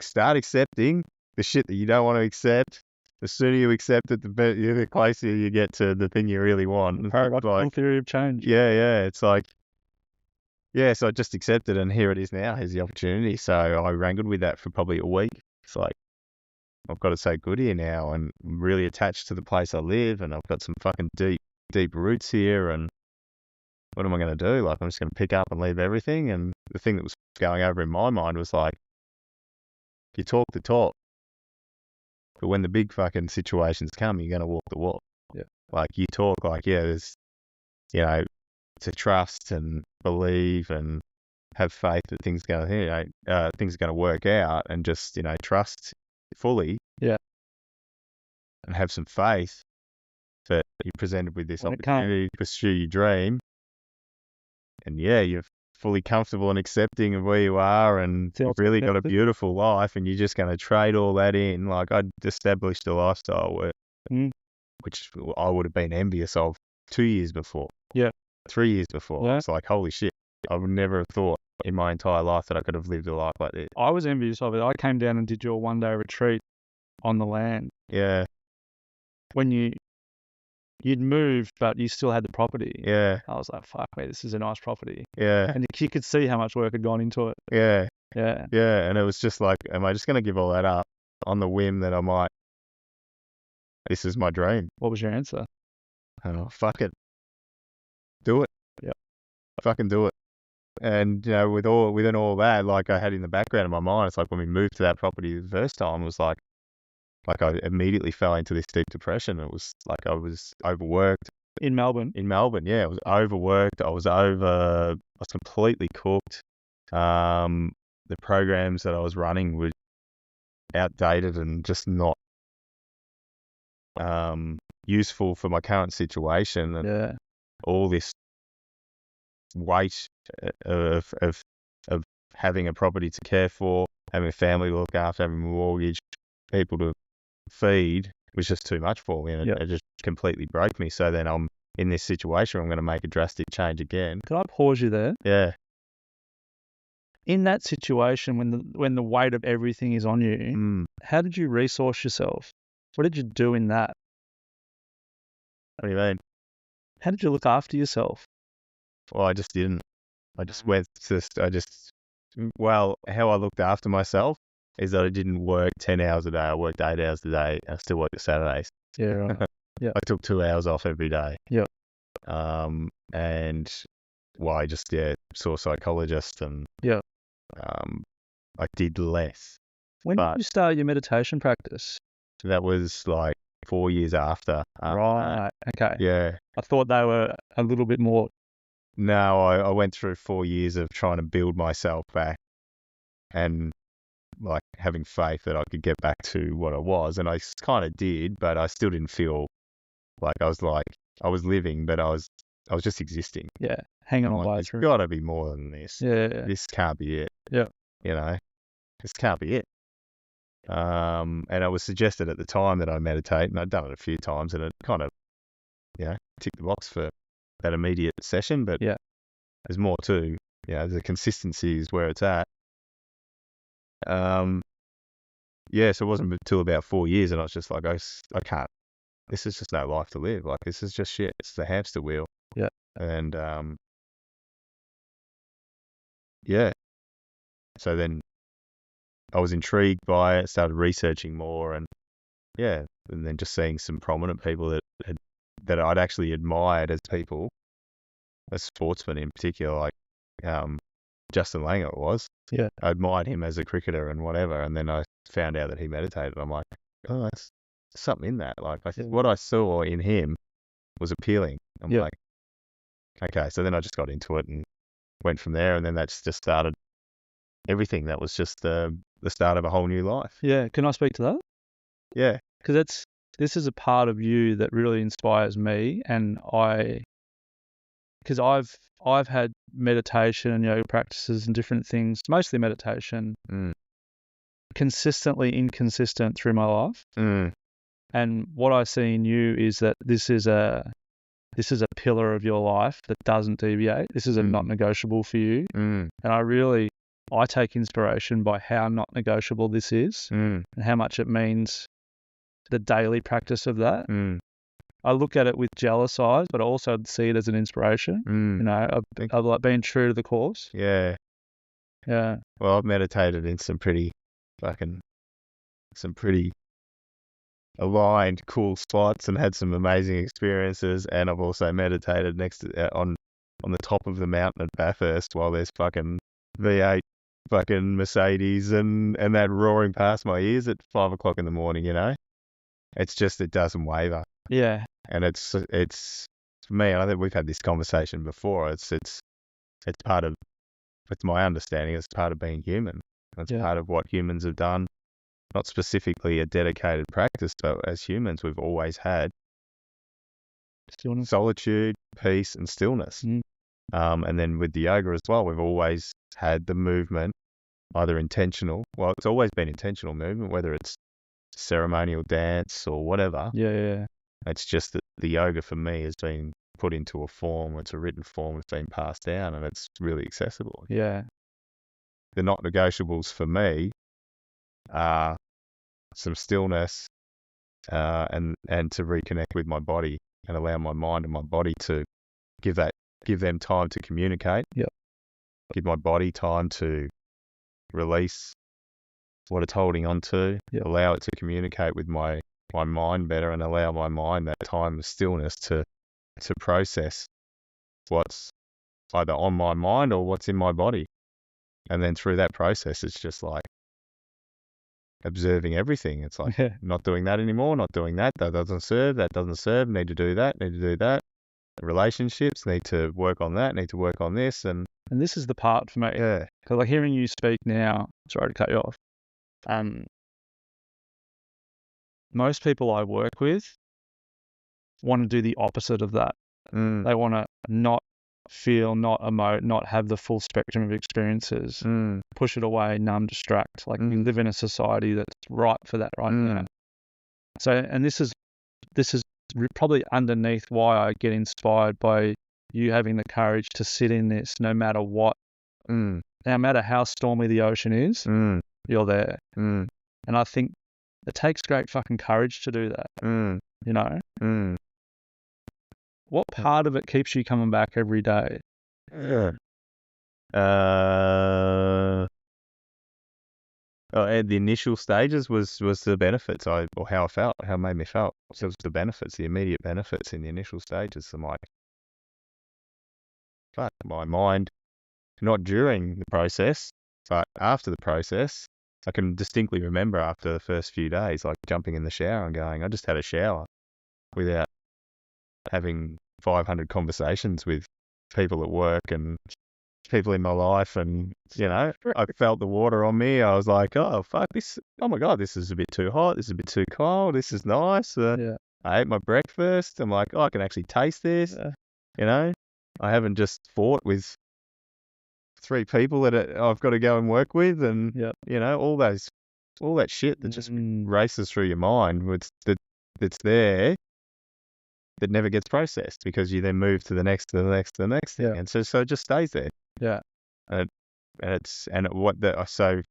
start accepting the shit that you don't want to accept. The sooner you accept it, the closer you get to the thing you really want. Paradoxical theory of change. Yeah. It's like, yeah, so I just accepted, and here it is now. Here's the opportunity. So I wrangled with that for probably a week. It's like, I've got to say good here now, and I'm really attached to the place I live, and I've got some fucking deep roots here, and what am I going to do? Like, I'm just going to pick up and leave everything. And the thing that was going over in my mind was like, you talk the talk, but when the big fucking situations come, you're going to walk the walk. Yeah. Like, you talk like, yeah, there's, you know, to trust and believe and have faith that things are going to work out, and just, trust fully. Yeah. And have some faith that you're presented with this When it opportunity to pursue your dream. And yeah, you're fully comfortable and accepting of where you are, and you've really got a beautiful life, and you're just going to trade all that in. Like, I'd established a lifestyle which I would have been envious of 2 years before. Yeah. 3 years before. Yeah. It's like, holy shit, I would never have thought in my entire life that I could have lived a life like this. I was envious of it. I came down and did your 1-day retreat on the land. Yeah. When you'd moved, but you still had the property. Yeah. I was like, fuck me, this is a nice property. Yeah. And you could see how much work had gone into it. Yeah. Yeah. Yeah. And it was just like, am I just going to give all that up on the whim that I might? This is my dream. What was your answer? Oh, fuck it. Do it. Yeah. Fucking do it. And, within all that, like, I had in the background of my mind, it's like when we moved to that property the first time, it was like I immediately fell into this deep depression. It was like I was overworked. In Melbourne? In Melbourne, yeah. I was overworked. I was completely cooked. The programs that I was running were outdated and just not useful for my current situation. And all this weight of having a property to care for, having a family to look after, having a mortgage, people to feed was just too much for me, and it just completely broke me. So then I'm in this situation where I'm going to make a drastic change again. Can I pause you there? Yeah. In that situation, when the weight of everything is on you, how did you resource yourself? What did you do in that? What do you mean? How did you look after yourself? Well, I just didn't. Well, how I looked after myself is that I didn't work 10 hours a day. I worked 8 hours a day. I still worked the Saturdays. Yeah, right. Yeah. I took 2 hours off every day. Yeah. And I just saw a psychologist, and I did less. When did you start your meditation practice? That was like 4 years after. Right. Okay. Yeah. I thought they were a little bit more. No, I went through 4 years of trying to build myself back, and like having faith that I could get back to what I was, and I kind of did, but I still didn't feel like I was living, but I was just existing. Yeah, hanging on by through. It's got to be more than this. Yeah. This can't be it. Yeah. This can't be it. And I was suggested at the time that I meditate, and I'd done it a few times, and it kind of, ticked the box for that immediate session, but there's more too. The consistency is where it's at. So it wasn't until about 4 years, and I was just like, I can't. This is just no life to live. Like, this is just shit. It's the hamster wheel. Yeah. And so then I was intrigued by it, started researching more, and then just seeing some prominent people that I'd actually admired as people, as sportsmen in particular, like Justin Langer was. Yeah. I admired him as a cricketer and whatever, and then I found out that he meditated. I'm like, oh, that's something in that. Like, what I saw in him was appealing. I'm like, okay. So then I just got into it and went from there, and then that's just started everything. That was just the start of a whole new life. Yeah. Can I speak to that? Yeah. Because this is a part of you that really inspires me, and because I've had meditation and yoga practices and different things, mostly meditation, consistently inconsistent through my life. And what I see in you is that this is a pillar of your life that doesn't deviate. This is a not negotiable for you. And I take inspiration by how not negotiable this is and how much it means, the daily practice of that. I look at it with jealous eyes, but I also see it as an inspiration. You know, I've like been true to the course. Yeah. Yeah. Well, I've meditated in some pretty aligned, cool spots and had some amazing experiences. And I've also meditated next to on the top of the mountain at Bathurst while there's fucking V8 fucking Mercedes and that roaring past my ears at 5 o'clock in the morning. You know, it's just, it doesn't waver. Yeah. And it's for me. I think we've had this conversation before. It's part of, it's my understanding. It's part of being human. It's part of what humans have done. Not specifically a dedicated practice, but as humans, we've always had Stillness. solitude, peace, and stillness. And then with the yoga as well, we've always had the movement, either intentional. Well, it's always been intentional movement, whether it's ceremonial dance or whatever. Yeah. It's just that the yoga for me has been put into a form. It's a written form. It's been passed down, and it's really accessible. Yeah. The not negotiables for me are some stillness, and to reconnect with my body and allow my mind and my body to give them time to communicate. Yep. Give my body time to release what it's holding on to. Yep. Allow it to communicate with my mind better, and allow my mind that time of stillness to process what's either on my mind or what's in my body. And then through that process, it's just like observing everything. It's like, not doing that anymore, not doing that. That doesn't serve. Need to do that. Relationships, need to work on that, need to work on this. And this is the part for me. Yeah. Because like hearing you speak now, sorry to cut you off. Most people I work with want to do the opposite of that. They want to not feel, not emote, not have the full spectrum of experiences, push it away, numb, distract. Like we live in a society that's ripe for that right now. So, and this is probably underneath why I get inspired by you having the courage to sit in this no matter what. No matter how stormy the ocean is, you're there. And I think it takes great fucking courage to do that. You know? What part of it keeps you coming back every day? At the initial stages was the benefits, or how I felt, how it made me felt. So it was the benefits, the immediate benefits in the initial stages. I'm like, fuck, my mind, not during the process, but after the process, I can distinctly remember after the first few days, like jumping in the shower and going, I just had a shower without having 500 conversations with people at work and people in my life. And, you know, I felt the water on me. I was like, oh, fuck this. Oh my God, this is a bit too hot. This is a bit too cold. This is nice. I ate my breakfast. I'm like, oh, I can actually taste this. You know, I haven't just fought with 3 people that I've got to go and work with. And, you know, all that shit that just races through your mind that's there, that never gets processed, because you then move to the next thing. And so it just stays there. So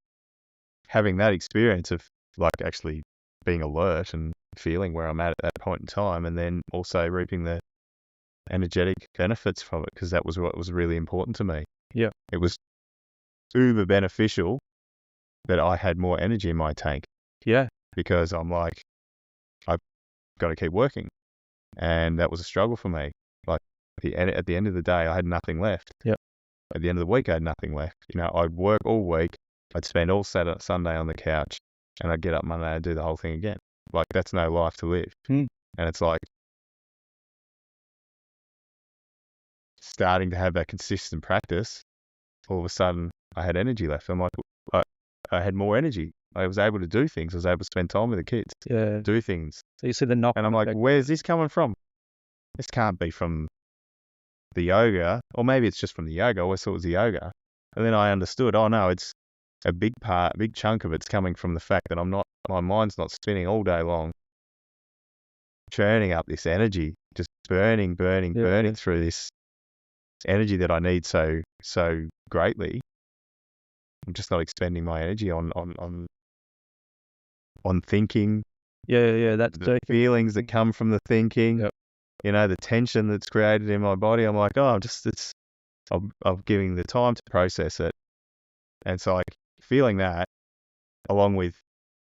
having that experience of like actually being alert and feeling where I'm at that point in time, and then also reaping the energetic benefits from it, because that was what was really important to me. It was uber beneficial that I had more energy in my tank. Because I'm like, I've got to keep working. And that was a struggle for me. Like at the end of the day, I had nothing left. At the end of the week, I had nothing left. You know, I'd work all week. I'd spend all Sunday on the couch, and I'd get up Monday and do the whole thing again. Like, that's no life to live. And it's like starting to have that consistent practice. All of a sudden, I had energy left. I'm like, I had more energy. I was able to do things. I was able to spend time with the kids. Do things. So you see the knock. And I'm like, where's this coming from? This can't be from the yoga, or maybe it's just from the yoga. I always thought it was the yoga. And then I understood, oh no, it's a big chunk of it's coming from the fact that my mind's not spinning all day long, churning up this energy, just burning through this energy that I need so greatly. I'm just not expending my energy on thinking. That's the feelings that come from the thinking. the tension that's created in my body. I'm like, oh, I'm giving the time to process it. And so like feeling that, along with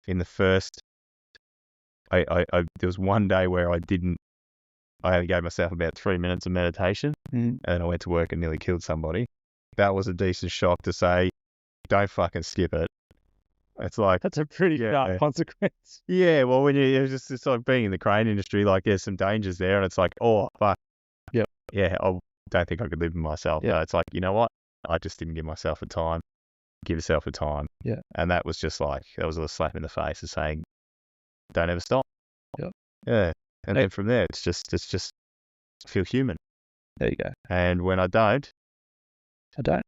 in the first, there was one day where I only gave myself about 3 minutes of meditation, and then I went to work and nearly killed somebody. That was a decent shock to say, don't fucking skip it. It's like, That's a pretty sharp consequence. yeah, well, when it's like being in the crane industry, like there's some dangers there, and it's like, oh, fuck. Yep. Yeah, I don't think I could live with myself. Yep. So it's like, you know what? I just didn't give myself a time. Give yourself a time. Yeah. And that was just like, that was a slap in the face of saying, don't ever stop. Yep. Yeah. And then from there, it's just feel human. There you go. And when I don't. I don't.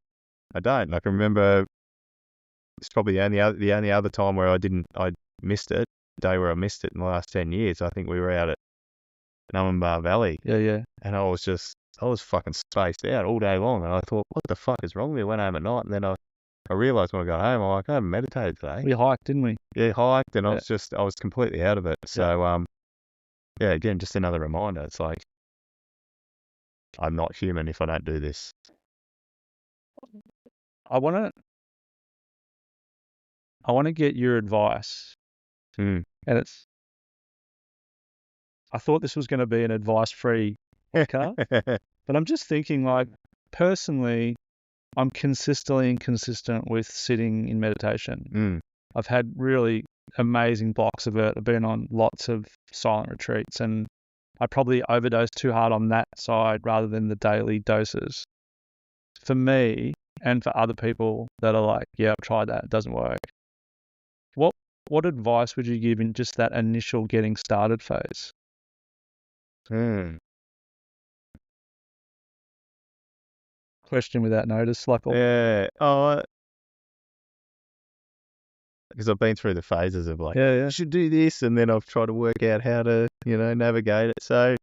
I can remember it's probably the only other time where I missed it, the day where I missed it in the last 10 years. I think we were out at Numbinbar Valley. Yeah. And I was fucking spaced out all day long. And I thought, what the fuck is wrong with me? I went home at night, and then I realised when I got home, I'm like, I haven't meditated today. We hiked, didn't we? Yeah, hiked, and I was completely out of it. So, again, just another reminder. It's like, I'm not human if I don't do this. I want to get your advice. And I thought this was going to be an advice-free podcast, but I'm just thinking, like, personally, I'm consistently inconsistent with sitting in meditation. I've had really amazing blocks of it. I've been on lots of silent retreats, and I probably overdosed too hard on that side rather than the daily doses. For me, and for other people that are like, yeah, I've tried that, it doesn't work. What advice would you give in just that initial getting started phase? Question without notice, like, yeah. Oh, because I've been through the phases of like, you should do this, and then I've tried to work out how to, navigate it. So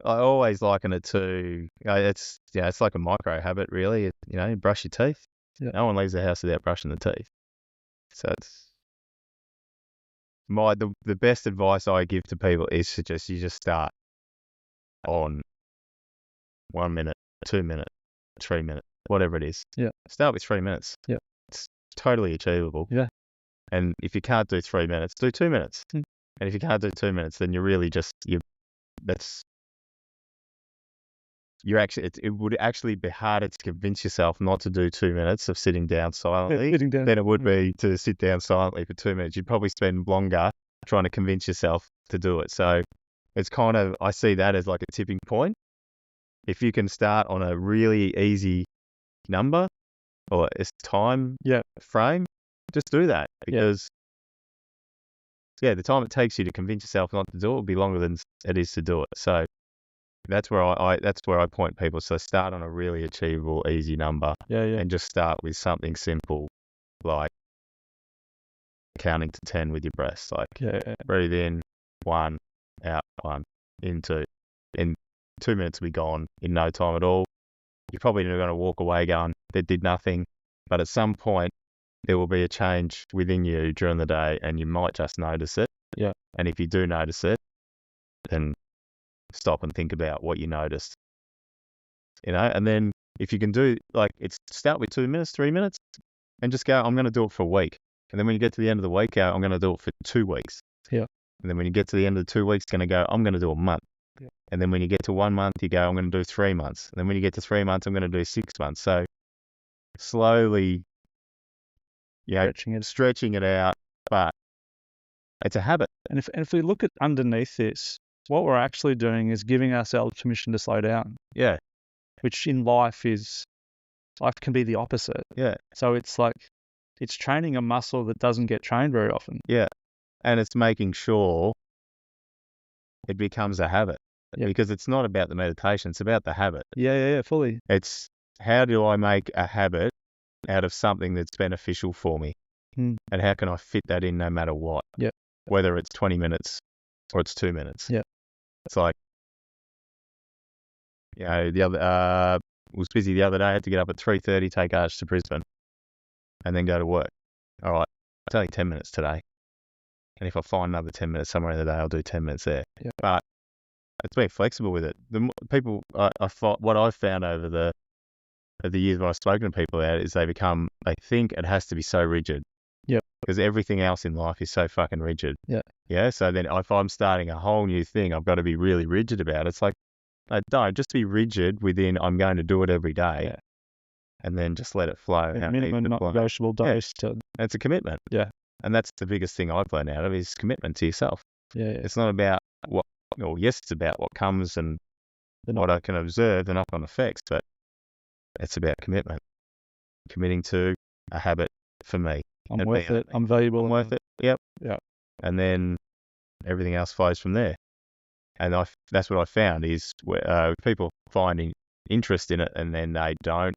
I always liken it to, it's like a micro habit, really. Brush your teeth. Yeah. No one leaves the house without brushing the teeth. So it's the best advice I give to people is to just start on 1 minute, 2 minutes, 3 minutes, whatever it is. Yeah. Start with 3 minutes. Yeah. It's totally achievable. Yeah. And if you can't do 3 minutes, do 2 minutes. And if you can't do 2 minutes, then you're really it would actually be harder to convince yourself not to do 2 minutes of sitting down silently than it would be to sit down silently for 2 minutes. You'd probably spend longer trying to convince yourself to do it. So it's kind of, I see that as like a tipping point. If you can start on a really easy number or a time frame, just do that, because the time it takes you to convince yourself not to do it will be longer than it is to do it. So that's where I point people. So start on a really achievable, easy number, and just start with something simple, like counting to 10 with your breaths. Like breathe in 1, out 1, in 2. In 2 minutes will be gone in no time at all. You're probably not going to walk away going, that did nothing. But at some point, there will be a change within you during the day, and you might just notice it. Yeah. And if you do notice it, then stop and think about what you noticed. And then if you can do, start with 2 minutes, 3 minutes, and just go, I'm going to do it for a week. And then when you get to the end of the week, go, I'm going to do it for 2 weeks. Yeah. And then when you get to the end of the 2 weeks, going to go, I'm going to do a month. Yeah. And then when you get to 1 month, you go, I'm going to do 3 months. And then when you get to 3 months, I'm going to do 6 months. So slowly, stretching it out, but it's a habit. And if we look at underneath this, what we're actually doing is giving ourselves permission to slow down. Yeah. Which in life can be the opposite. Yeah. So it's like, it's training a muscle that doesn't get trained very often. Yeah. And it's making sure it becomes a habit. Yeah. Because it's not about the meditation, it's about the habit. Yeah, fully. It's, how do I make a habit out of something that's beneficial for me? And how can I fit that in no matter what? Yeah. Whether it's 20 minutes or it's 2 minutes. Yeah. It's like, was busy the other day. I had to get up at 3:30, take Arch to Brisbane, and then go to work. All right, it's only 10 minutes today. And if I find another 10 minutes somewhere in the day, I'll do 10 minutes there. Yeah. But it's being flexible with it. People, what I've found over the years when I've spoken to people about it is they think it has to be so rigid. Yep. Because everything else in life is so fucking rigid. Yeah. Yeah. So then if I'm starting a whole new thing, I've got to be really rigid about it. It's like, no, don't just be rigid within, I'm going to do it every day. Yeah. And then just let it flow. Minimum not negotiable dose. It's a commitment. Yeah. And that's the biggest thing I've learned out of is commitment to yourself. Yeah. It's not about it's about what comes and what I can observe, the knock-on effects, but it's about commitment. Committing to a habit for me. I'm worth it. I'm valuable. I'm worth it. Yep. Yeah. And then everything else flows from there. And that's what I found is where people finding interest in it and then they don't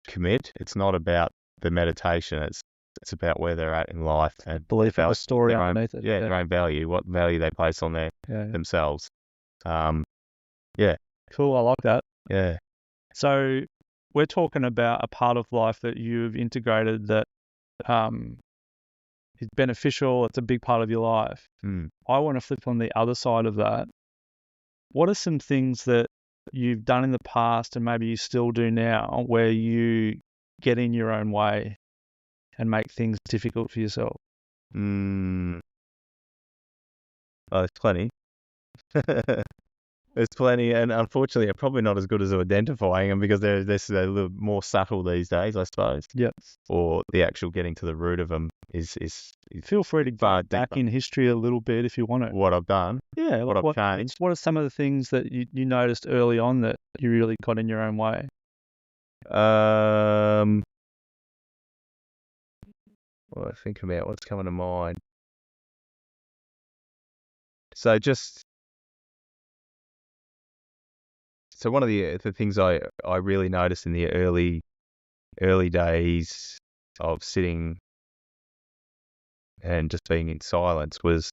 commit. It's not about the meditation. It's about where they're at in life and belief in the story underneath it. Yeah, their own value, what value they place on themselves. Yeah. Cool. I like that. Yeah. So we're talking about a part of life that you've integrated that is beneficial. It's a big part of your life. I want to flip on the other side of that. What are some things that you've done in the past and maybe you still do now where you get in your own way and make things difficult for yourself? Oh, there's plenty. There's plenty, and unfortunately, I'm probably not as good as identifying them because they're a little more subtle these days, I suppose. Yeah. Or the actual getting to the root of them is feel free to go back in history a little bit if you want to. What I've done. Yeah. What I've changed. What are some of the things that you noticed early on that you really got in your own way? Well, I think about what's coming to mind. So one of the things I really noticed in the early days of sitting and just being in silence was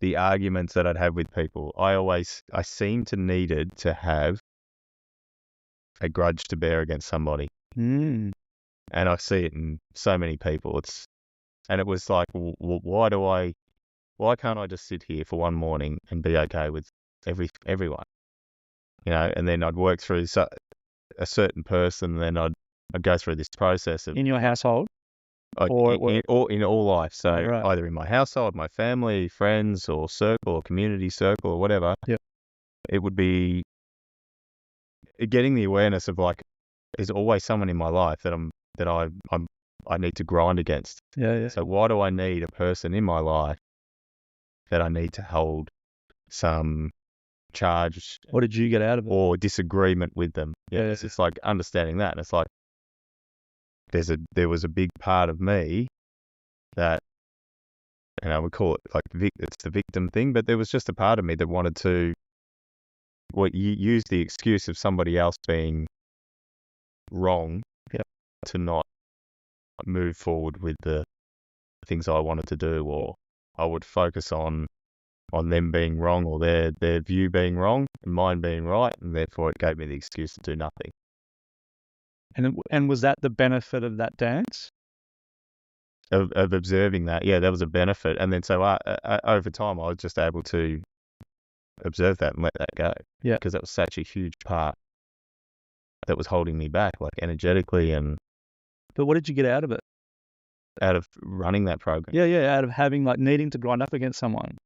the arguments that I'd have with people. I seemed to needed to have a grudge to bear against somebody. And I see it in so many people. And it was like, why can't I just sit here for one morning and be okay with everyone? And then I'd work through a certain person, and then I'd go through this process of... In your household? Or in all life. So right. Either in my household, my family, friends, or circle, or community circle, or whatever. Yep. It would be getting the awareness of like, there's always someone in my life that I need to grind against. Yeah. So why do I need a person in my life that I need to hold some charge? What did you get out of it? Or disagreement with them? Yeah. It's like understanding that, and it's like there was a big part of me that, we call it like it's the victim thing, but there was just a part of me that wanted to use the excuse of somebody else being wrong to not move forward with the things I wanted to do, or I would focus on them being wrong, or their view being wrong and mine being right, and therefore it gave me the excuse to do nothing. And was that the benefit of that dance? Of observing that, yeah, that was a benefit. And then so over time, I was just able to observe that and let that go. Yeah. Because that was such a huge part that was holding me back, like energetically. But what did you get out of it? Out of running that program? Yeah, out of having needing to grind up against someone.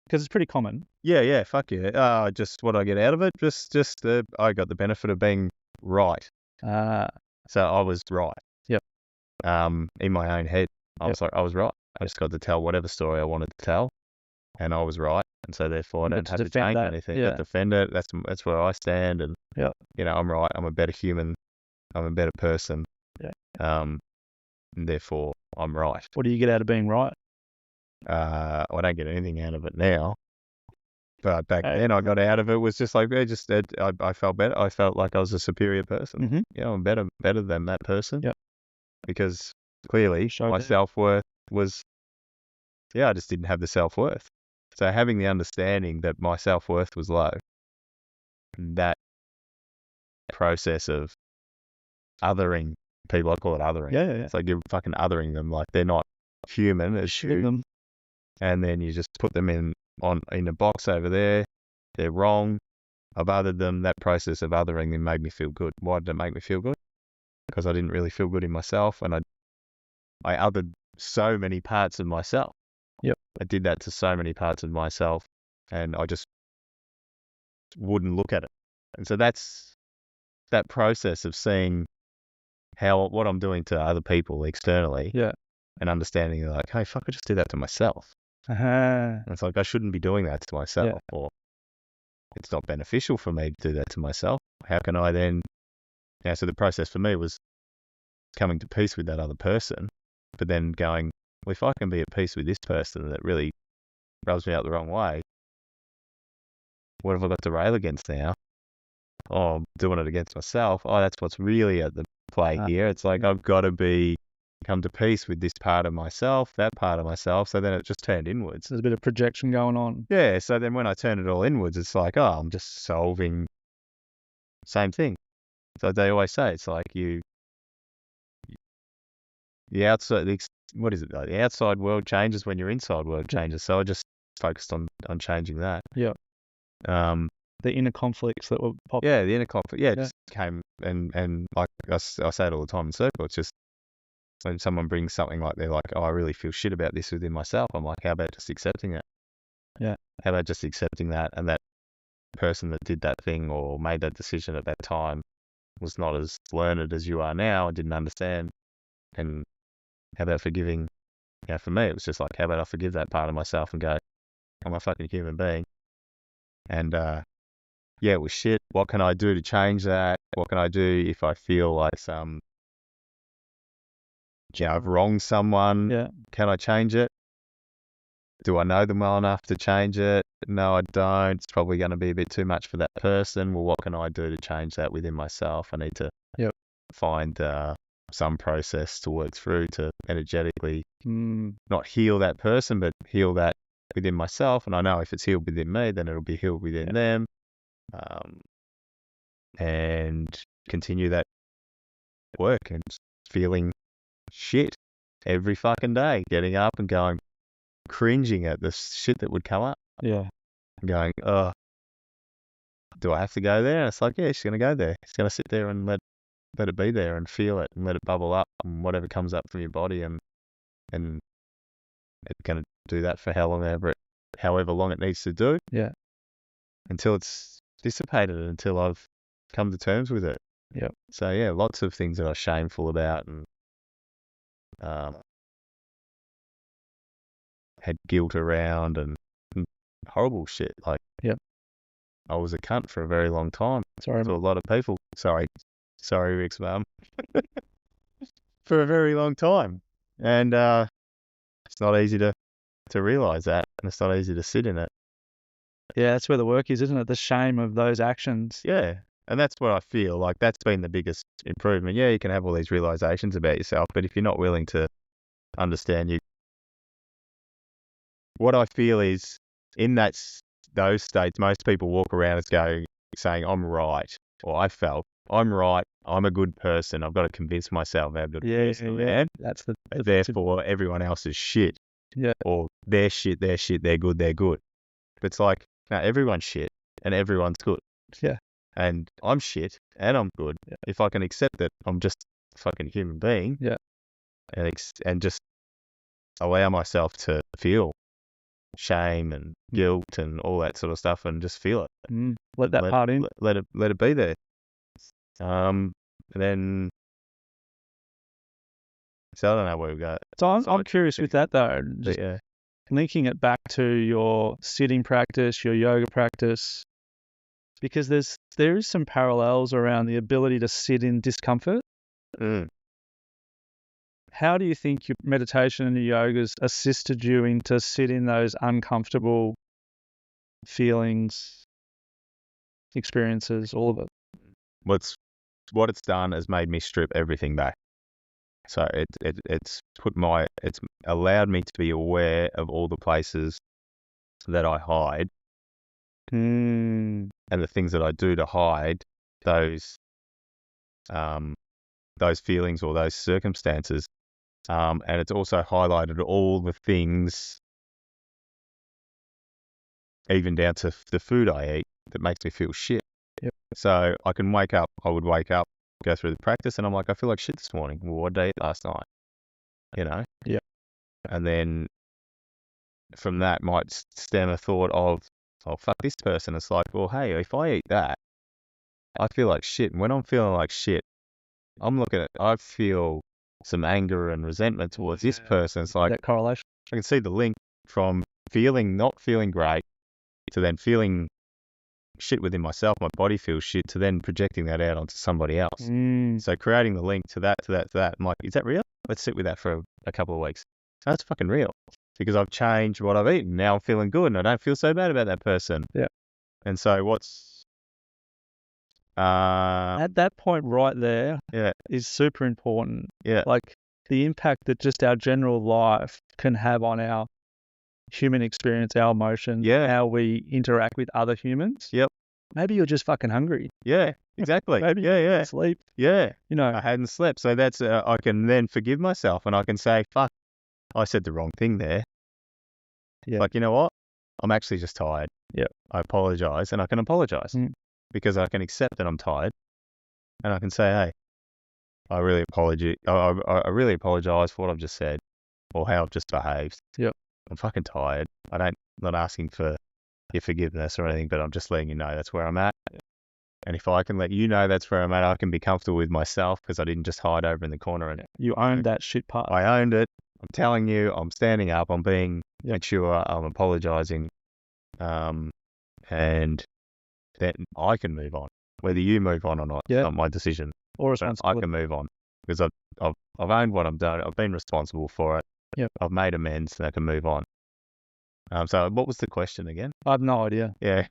Because it's pretty common. Yeah, fuck yeah. Just what I get out of it, I got the benefit of being right. So I was right. Yep. In my own head, I was right. I just got to tell whatever story I wanted to tell, and I was right. And so therefore, I don't have to change anything. Yeah. I defend it. That's where I stand. And I'm right. I'm a better human. I'm a better person. Yeah. And therefore, I'm right. What do you get out of being right? I don't get anything out of it now. But back then, I got out of it was just like I felt better. I felt like I was a superior person. Mm-hmm. I'm better than that person. Yep. Because clearly my self-worth was, I just didn't have the self-worth. So having the understanding that my self-worth was low, that process of othering people, I call it othering. Yeah. It's like you're fucking othering them, like they're not human as you. Them. And then you just put them in a box over there, They're wrong. I've othered them. That process of othering them made me feel good. Why did it make me feel good? Because I didn't really feel good in myself, and I othered so many parts of myself. Yep. I did that to so many parts of myself, and I just wouldn't look at it. And so that's that process of seeing what I'm doing to other people externally, Yeah. and understanding like, hey, fuck, I just did that to myself. Uh-huh. And it's like I shouldn't be doing that to myself, Yeah. or it's not beneficial for me to do that to myself. How can I then? Yeah. So the process for me was coming to peace with that other person, but then going, well, if I can be at peace with this person that really rubs me out the wrong way, what have I got to rail against now? Oh, I'm doing it against myself. Oh, that's what's really at the play here. It's like I've got to come to peace with this part of myself, that part of myself. So then it just turned inwards. There's a bit of projection going on. Yeah. So then when I turn it all inwards, it's like, oh, I'm just solving same thing. So they always say it's like the outside, what is it? Like the outside world changes when your inside world changes. So I just focused on changing that. Yeah. The inner conflicts that were popping. Yeah, the inner conflict. Yeah, it just came and like I say it all the time in circle. It's just when someone brings something like they're like, oh, I really feel shit about this within myself. I'm like, how about just accepting it? Yeah. How about just accepting that, and that person that did that thing or made that decision at that time was not as learned as you are now and didn't understand. And how about forgiving? You know, for me, it was just like, how about I forgive that part of myself and go, I'm a fucking human being. And yeah, it was shit. What can I do to change that? What can I do if I feel like I've wronged someone? Yeah. Can I change it? Do I know them well enough to change it? No, I don't. It's probably going to be a bit too much for that person. Well, what can I do to change that within myself? I need to find some process to work through to energetically not heal that person, but heal that within myself. And I know if it's healed within me, then it'll be healed within them. And continue that work and feeling shit every fucking day, getting up and going, cringing at the shit that would come up. Yeah. Going, oh, do I have to go there? And it's like, yeah, she's going to go there. She's going to sit there and let it be there and feel it and let it bubble up and whatever comes up from your body. And it's going to do that for however long it needs to do. Yeah. Until it's dissipated, until I've come to terms with it. Yeah. So yeah, lots of things that I'm shameful about and had guilt around and horrible shit. Like, I was a cunt for a very long time. Sorry, to a lot of people. Sorry, Rick's mum. For a very long time, and it's not easy to realize that, and it's not easy to sit in it. Yeah, that's where the work is, isn't it? The shame of those actions. Yeah, and that's what I feel like. That's been the biggest improvement. Yeah, you can have all these realizations about yourself, but if you're not willing to understand what I feel is in those states, most people walk around saying, I'm right, or I felt, I'm right, I'm a good person, I've got to convince myself I'm a good person, man. That's Therefore, everyone else is shit. Yeah. Or they're shit, they're good. But it's like, no, everyone's shit, and everyone's good. Yeah. And I'm shit, and I'm good. Yeah. If I can accept that I'm just a fucking human being, and just allow myself to feel shame and guilt and all that sort of stuff, and just feel it. Let that part in. Let it be there. And then, so I don't know where we go. So I'm curious with that though. Just linking it back to your sitting practice, your yoga practice, because there is some parallels around the ability to sit in discomfort. How do you think your meditation and your yogas assisted you into sit in those uncomfortable feelings, experiences, all of it? What it's done is made me strip everything back. So it's allowed me to be aware of all the places that I hide, and the things that I do to hide those feelings or those circumstances. And it's also highlighted all the things even down to the food I eat that makes me feel shit. Yep. So I would wake up, go through the practice, and I'm like, I feel like shit this morning. Well, what did I eat last night? You know? Yeah. And then from that might stem a thought of, oh, fuck this person. It's like, well, hey, if I eat that, I feel like shit. And when I'm feeling like shit, I feel some anger and resentment towards this person. It's like, that correlation. I can see the link from not feeling great to then feeling shit within myself, my body feels shit, to then projecting that out onto somebody else. So creating the link to that. I'm like, is that real? Let's sit with that for a couple of weeks. That's fucking real because I've changed what I've eaten. Now I'm feeling good and I don't feel so bad about that person. Yeah. And so what's... at that point right there yeah. is super important. Yeah. Like the impact that just our general life can have on our human experience, our emotions, how we interact with other humans. Yep. Maybe you're just fucking hungry. Yeah, exactly. Maybe you didn't sleep. Yeah. You know, I hadn't slept. So that's, I can then forgive myself and I can say, fuck, I said the wrong thing there. Yeah. Like, you know what? I'm actually just tired. Yeah. I apologize, and I can apologize because I can accept that I'm tired and I can say, hey, I really apologize for what I've just said or how I've just behaved. Yep. I'm fucking tired. Not asking for your forgiveness or anything, but I'm just letting you know that's where I'm at. And if I can let you know that's where I'm at, I can be comfortable with myself because I didn't just hide over in the corner. And you owned that shit part. I owned it. I'm telling you, I'm standing up. I'm being mature. I'm apologizing. And then I can move on. Whether you move on or not, it's not my decision. Or I can move on because I've owned what I've done. I've been responsible for it. Yep. I've made amends and I can move on. So what was the question again? I have no idea. Yeah.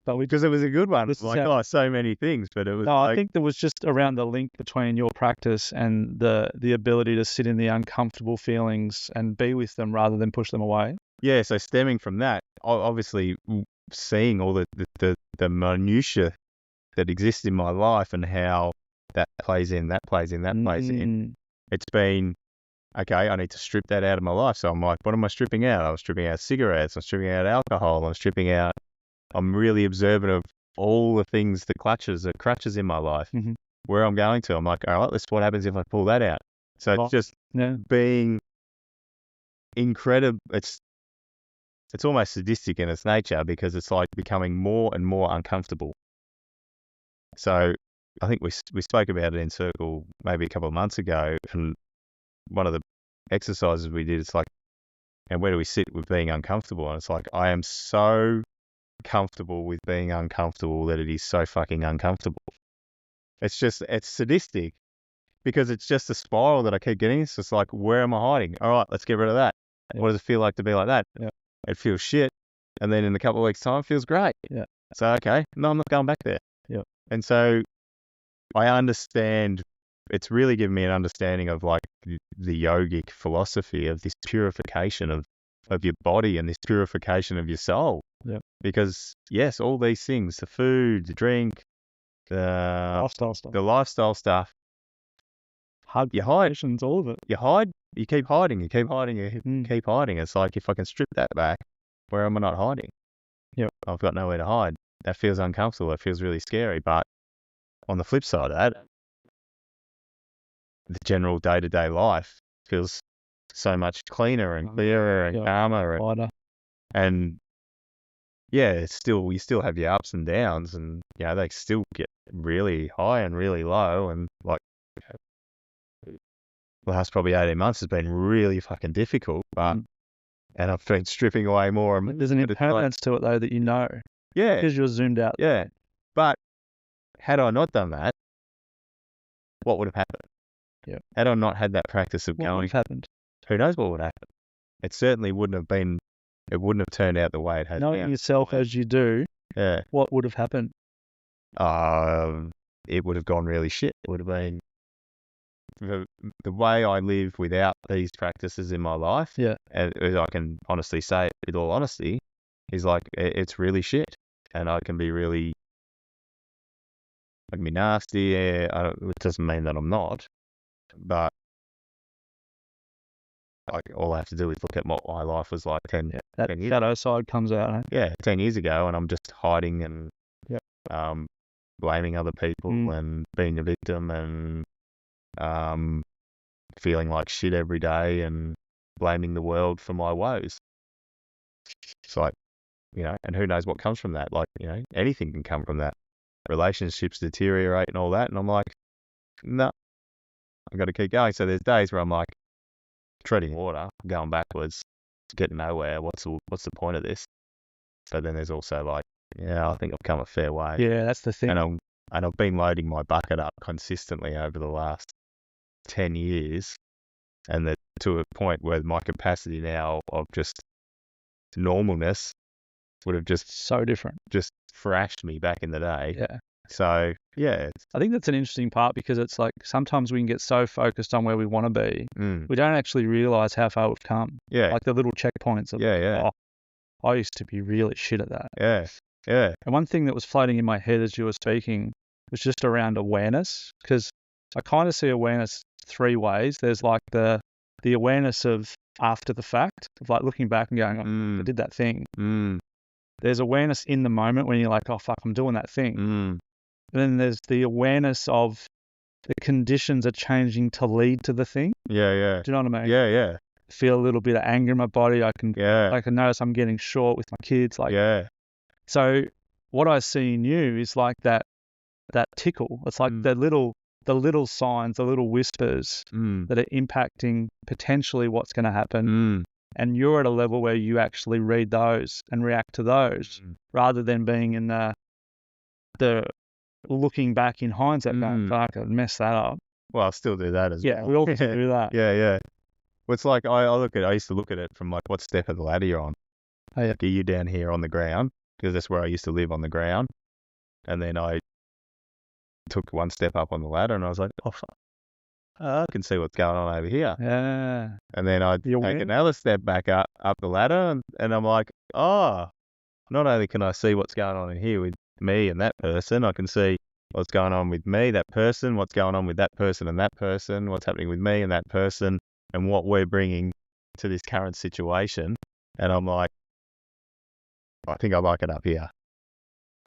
But because it was a good one. It's like, so many things, but it was. No, I think there was just around the link between your practice and the ability to sit in the uncomfortable feelings and be with them rather than push them away. Yeah. So stemming from that, obviously seeing all the minutiae that exists in my life and how that plays in, it's been, okay, I need to strip that out of my life. So I'm like, what am I stripping out? I'm stripping out cigarettes. I'm stripping out alcohol. I'm really observant of all the things, the crutches in my life, where I'm going to. I'm like, all right, what happens if I pull that out? So it's just being incredible. It's almost sadistic in its nature because it's like becoming more and more uncomfortable. So I think we spoke about it in Circle maybe a couple of months ago, and one of the exercises we did, it's like, and where do we sit with being uncomfortable? And it's like, I am so comfortable with being uncomfortable that it is so fucking uncomfortable. It's sadistic because it's just a spiral that I keep getting. So it's like, where am I hiding? All right, let's get rid of that. What does it feel like to be like that? It feels shit. And then in a couple of weeks' time, it feels great. So, okay, no, I'm not going back there. And so I understand, it's really given me an understanding of like the yogic philosophy of this purification of your body and this purification of your soul. Because yes, all these things, the food, the drink, the lifestyle stuff, you hide. All of it. You hide. You keep hiding. You keep hiding. You keep hiding. It's like, if I can strip that back, where am I not hiding? I've got nowhere to hide. That feels uncomfortable. That feels really scary. But on the flip side of that, the general day-to-day life feels so much cleaner and clearer and calmer and lighter. And you still have your ups and downs, and they still get really high and really low. And like the last probably 18 months has been really fucking difficult, but and I've been stripping away more. And there's an impermanence to it though that because you're zoomed out. But had I not done that, what would have happened? Had I not had that practice of what would have happened? Who knows what would happen? It certainly wouldn't have been. It wouldn't have turned out the way it has. Knowing yourself as you do, what would have happened? It would have gone really shit. It would have been the way I live without these practices in my life. And I can honestly say it with all honesty, is like, it's really shit, and I can be nasty. It doesn't mean that I'm not, but all I have to do is look at what my life was like 10 That 10 years shadow side comes out. Eh? yeah, 10 years ago, and I'm just hiding and blaming other people and being a victim and feeling like shit every day and blaming the world for my woes. It's like, and who knows what comes from that? Like, anything can come from that. Relationships deteriorate and all that. And I'm like, no, I've got to keep going. So there's days where I'm like treading water, going backwards, getting nowhere. What's the point of this? So then there's also like, I think I've come a fair way. Yeah, that's the thing. And I've been loading my bucket up consistently over the last 10 years, and to a point where my capacity now of just normalness would have just so different, just thrashed me back in the day. Yeah. So yeah, I think that's an interesting part, because it's like sometimes we can get so focused on where we want to be, we don't actually realize how far we've come. Yeah. Like the little checkpoints of, I used to be really shit at that. Yeah. Yeah. And one thing that was floating in my head as you were speaking was just around awareness, because I kind of see awareness three ways. There's like the awareness of after the fact, of like looking back and going, I did that thing. There's awareness in the moment when you're like, oh, fuck, I'm doing that thing. And then there's the awareness of the conditions are changing to lead to the thing. Yeah, yeah. Do you know what I mean? Yeah, yeah. Feel a little bit of anger in my body. I can notice I'm getting short with my kids. Like, so what I see in you is like that tickle. It's like the little signs, the little whispers that are impacting potentially what's going to happen. And you're at a level where you actually read those and react to those, rather than being in the looking back in hindsight going, fuck, I messed that up. Well, I'll still do that as well. Yeah, we all do that. Yeah, yeah. Well, it's like I used to look at it from like, what step of the ladder you're on. Oh, yeah. Like, are you down here on the ground? Because that's where I used to live, on the ground. And then I took one step up on the ladder and I was like, oh, fuck. I can see what's going on over here. Yeah. And then I'd take another step back up the ladder and I'm like, oh, not only can I see what's going on in here with me and that person, I can see what's going on with me, that person, what's going on with that person and that person, what's happening with me and that person, and what we're bringing to this current situation. And I'm like, I think I like it up here.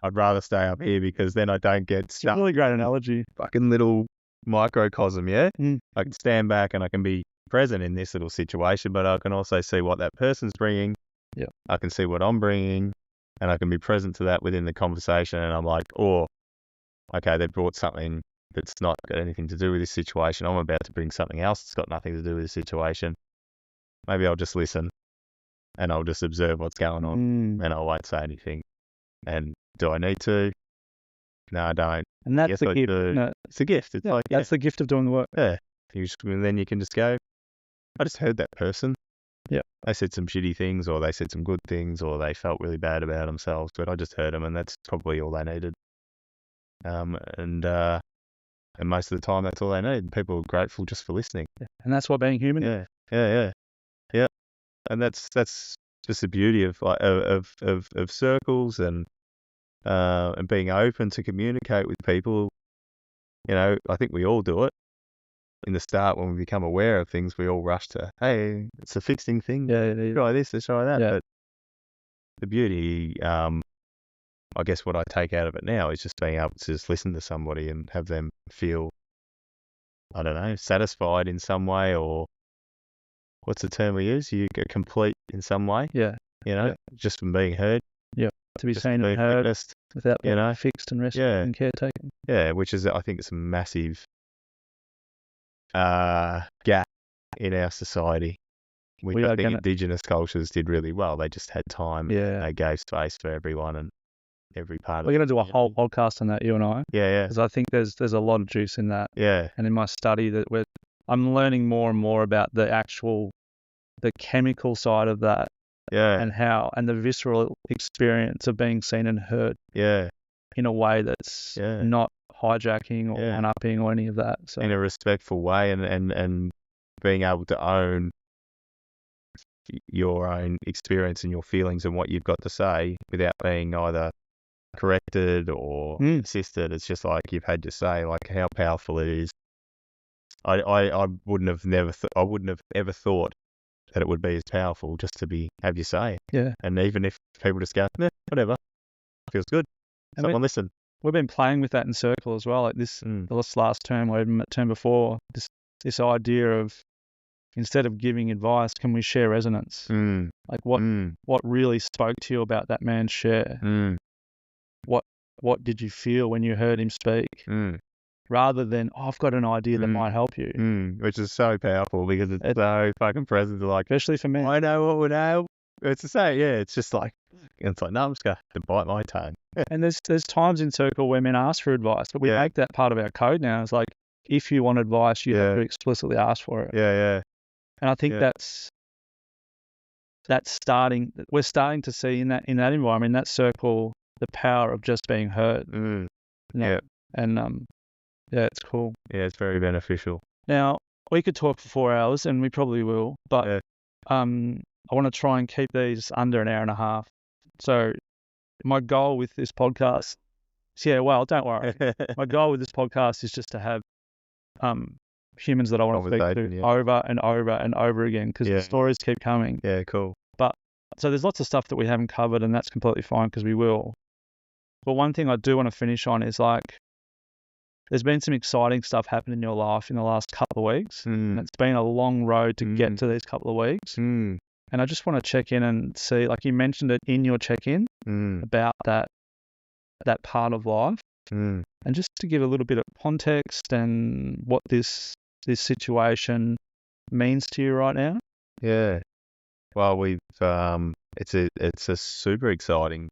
I'd rather stay up here because then I don't get stuck. It's a really great analogy. Fucking little microcosm, yeah? I can stand back and I can be present in this little situation, but I can also see what that person's bringing. Yeah. I can see what I'm bringing, and I can be present to that within the conversation. And I'm like, oh, okay, they brought something that's not got anything to do with this situation. I'm about to bring something else that's got nothing to do with this situation. Maybe I'll just listen and I'll just observe what's going on and I won't say anything. And do I need to? No, I don't. And that's the gift. No, it's a gift. It's like, that's the gift of doing the work. Yeah. And then you can just go, I just heard that person. Yeah. They said some shitty things, or they said some good things, or they felt really bad about themselves, but I just heard them, and that's probably all they needed. And most of the time, that's all they need. People are grateful just for listening. Yeah. And that's what being human is. Yeah. And that's just the beauty of circles and being open to communicate with people. I think we all do it. In the start, when we become aware of things, we all rush to, hey, it's a fixing thing. Yeah. Try this, let's try that. Yeah. But the beauty, I guess what I take out of it now is just being able to just listen to somebody and have them feel, I don't know, satisfied in some way, or what's the term we use? You get complete in some way. Yeah. Just from being heard. Yeah. To be seen and heard witnessed, without being fixed and rescued and caretaken. Yeah, which is, I think, it's a massive gap in our society, which I think Indigenous cultures did really well. They just had time. Yeah. They gave space for everyone and every part. We're going to do a whole podcast on that, you and I. Yeah. Because I think there's a lot of juice in that. Yeah. And in my study I'm learning more and more about the chemical side of that. Yeah. And the visceral experience of being seen and heard. Yeah. In a way that's not hijacking or one-upping or any of that. So in a respectful way, and being able to own your own experience and your feelings and what you've got to say without being either corrected or assisted. It's just like you've had to say, like, how powerful it is. I wouldn't have ever thought that it would be as powerful just to have you say. Yeah. And even if people just go, nah, whatever, feels good. Someone listen. We've been playing with that in Circle as well. Like this last term or even term before, this idea of instead of giving advice, can we share resonance? Like what really spoke to you about that man's share? What did you feel when you heard him speak? Rather than, I've got an idea that might help you. Which is so powerful because it's so fucking present. Like, especially for men. I know what would help. It's the same, yeah. It's just like, no, I'm just going to bite my tongue. And there's times in Circle where men ask for advice, but we make that part of our code now. It's like, if you want advice, you have to explicitly ask for it. Yeah. And I think that's starting. We're starting to see in that environment, in that circle, the power of just being heard. Yeah. And it's cool. Yeah, it's very beneficial. Now we could talk for 4 hours, and we probably will, but I want to try and keep these under an hour and a half. So my goal with this podcast, don't worry. My goal with this podcast is just to have humans that I want to speak to over and over and over again, because the stories keep coming. Yeah, cool. But so there's lots of stuff that we haven't covered, and that's completely fine because we will. But one thing I do want to finish on is like, there's been some exciting stuff happen in your life in the last couple of weeks. And it's been a long road to get to these couple of weeks. And I just want to check in and see, like you mentioned it in your check-in about that part of life. And just to give a little bit of context and what this situation means to you right now. Yeah. Well, we've it's a super exciting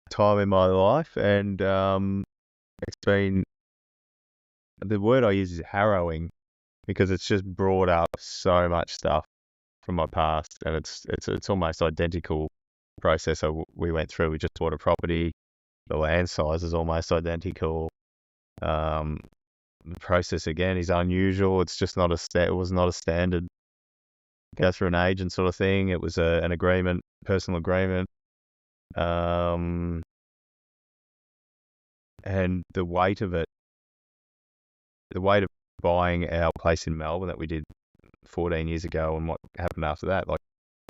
time in my life, and it's been, the word I use is harrowing, because it's just brought up so much stuff from my past, and it's almost identical process we went through. We just bought a property. The land size is almost identical. The process again is unusual. It's just not it was not a standard go through an agent sort of thing. It was an agreement, personal agreement. And the weight of buying our place in Melbourne that we did 14 years ago, and what happened after that, like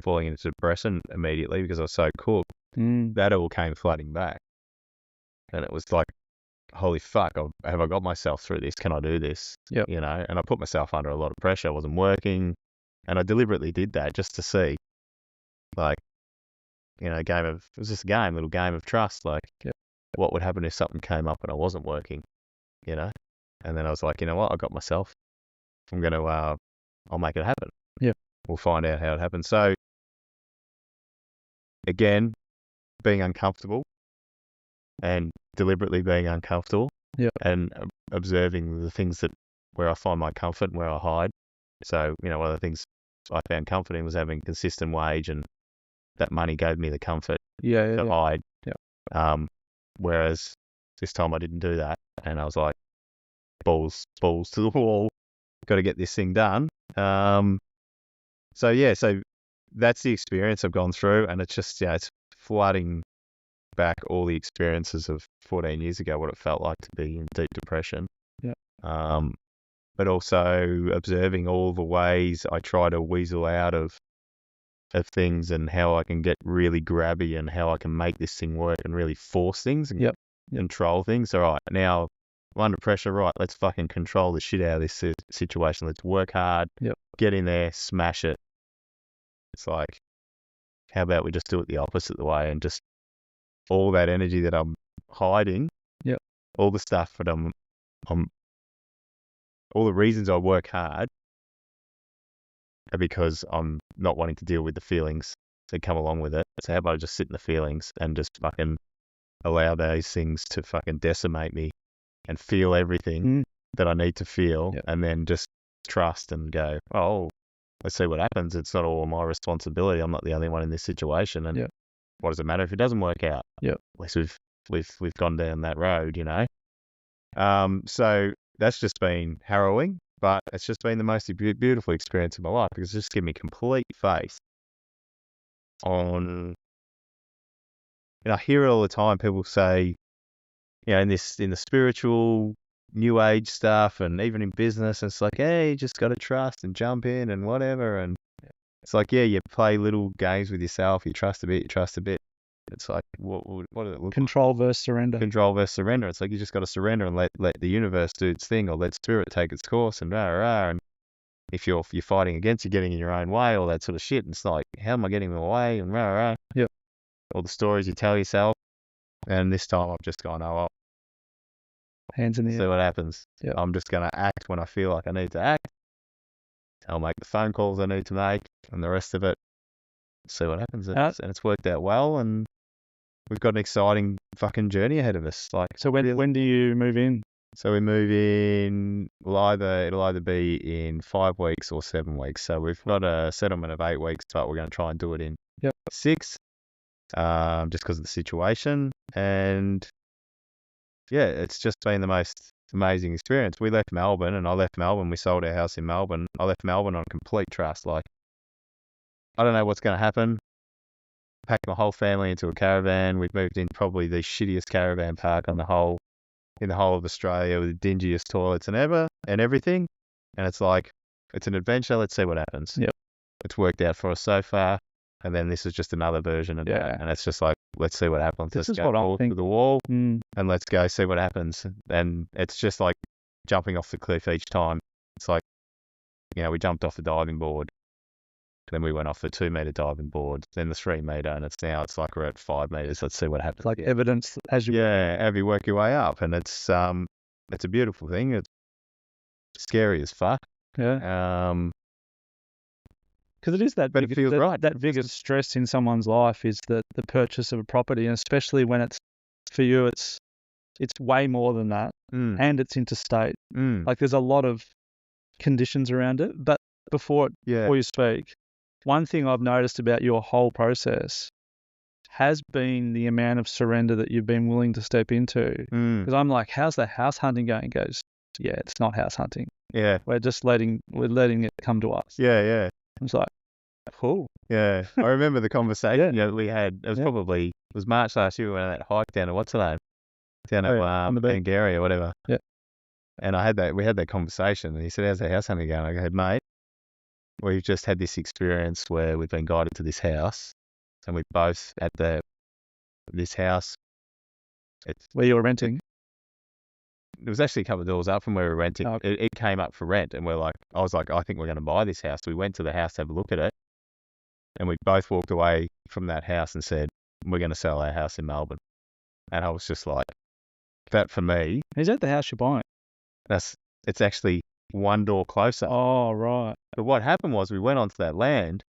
falling into depression immediately because I was so cooked, that all came flooding back. And it was like, holy fuck, have I got myself through this? Can I do this? Yep. You know, and I put myself under a lot of pressure. I wasn't working, and I deliberately did that just to see, like, you know, it was just a little game of trust. Like, what would happen if something came up and I wasn't working, you know? And then I was like, you know what? I got myself. I'm going to, I'll make it happen. Yeah. We'll find out how it happens. So, again, being uncomfortable and deliberately being uncomfortable and observing the things where I find my comfort and where I hide. So, you know, one of the things I found comforting was having a consistent wage, and that money gave me the comfort to hide. Yeah. Whereas this time I didn't do that, and I was like, balls to the wall, got to get this thing done. So that's the experience I've gone through, and it's just, it's flooding back all the experiences of 14 years ago, what it felt like to be in deep depression. Yeah. But also observing all the ways I try to weasel out of things, and how I can get really grabby, and how I can make this thing work and really force things and control things. All right, now I'm under pressure. Right, let's fucking control the shit out of this situation. Let's work hard. Get in there, smash it. It's like, how about we just do it the opposite way, and just all that energy that I'm hiding, all the stuff that I'm all the reasons I work hard are because I'm not wanting to deal with the feelings that come along with it. So how about I just sit in the feelings and just fucking allow those things to fucking decimate me, and feel everything that I need to feel, and then just trust and go, oh, let's see what happens. It's not all my responsibility. I'm not the only one in this situation. And what does it matter if it doesn't work out? At least we've gone down that road, you know. So that's just been harrowing, but it's just been the most beautiful experience of my life, because it's just given me complete faith on. And I hear it all the time. People say, you know, in the spiritual new age stuff, and even in business, it's like, hey, you just got to trust and jump in and whatever. And it's like, yeah, you play little games with yourself. You trust a bit. It's like, what does it look Control versus surrender. Control versus surrender. It's like you just got to surrender and let the universe do its thing, or let spirit take its course, and rah rah. And if you're fighting against, you're getting in your own way, all that sort of shit. And it's like, how am I getting in the way? And rah rah. Yep. All the stories you tell yourself. And this time I've just gone, oh well, hands in the see air. what happens. Yep. I'm just gonna act when I feel like I need to act. I'll make the phone calls I need to make, and the rest of it, see what happens. And it's worked out well, and we've got an exciting fucking journey ahead of us. Like, so when do you move in? So we move in. It'll either be in 5 weeks or 7 weeks. So we've got a settlement of 8 weeks, but we're going to try and do it in 6, just because of the situation. And yeah, it's just been the most amazing experience. We left Melbourne, and I left Melbourne. We sold our house in Melbourne. I left Melbourne on complete trust. Like, I don't know what's going to happen. Packed my whole family into a caravan. We've moved in probably the shittiest caravan park in the whole of Australia, with the dingiest toilets and everything. And it's like, it's an adventure. Let's see what happens. Yep. It's worked out for us so far. And then this is just another version of that. And it's just like, let's see what happens. This let's is go what I think. to the wall and let's go see what happens. And it's just like jumping off the cliff each time. It's like, we jumped off the diving board. Then we went off the 2-meter diving board, then the 3-meter, and it's like we're at 5 meters. Let's see what happens. It's like evidence as you work your way up, and it's a beautiful thing. It's scary as fuck. Yeah. Because it is that, but it feels right. That biggest stress in someone's life is the purchase of a property, and especially when it's for you, it's way more than that, and it's interstate. Like, there's a lot of conditions around it. But before you speak, one thing I've noticed about your whole process has been the amount of surrender that you've been willing to step into. Because I'm like, how's the house hunting going? He goes, yeah, it's not house hunting. Yeah. We're letting it come to us. Yeah. I was like, cool. Yeah. I remember the conversation that we had. It was March last year. We went on that hike down to what's the name? Down at Angary or whatever. Yeah. And we had that conversation, and he said, how's the house hunting going? I go, mate, we've just had this experience where we've been guided to this house, and we both at this house. Where you were renting? It was actually a couple of doors up from where we were renting. Oh, okay. It came up for rent, and I was like, I think we're going to buy this house. We went to the house to have a look at it, and we both walked away from that house and said, we're going to sell our house in Melbourne. And I was just like, that for me. Is that the house you're buying? It's actually one door closer. Oh, right. But what happened was we went onto that land,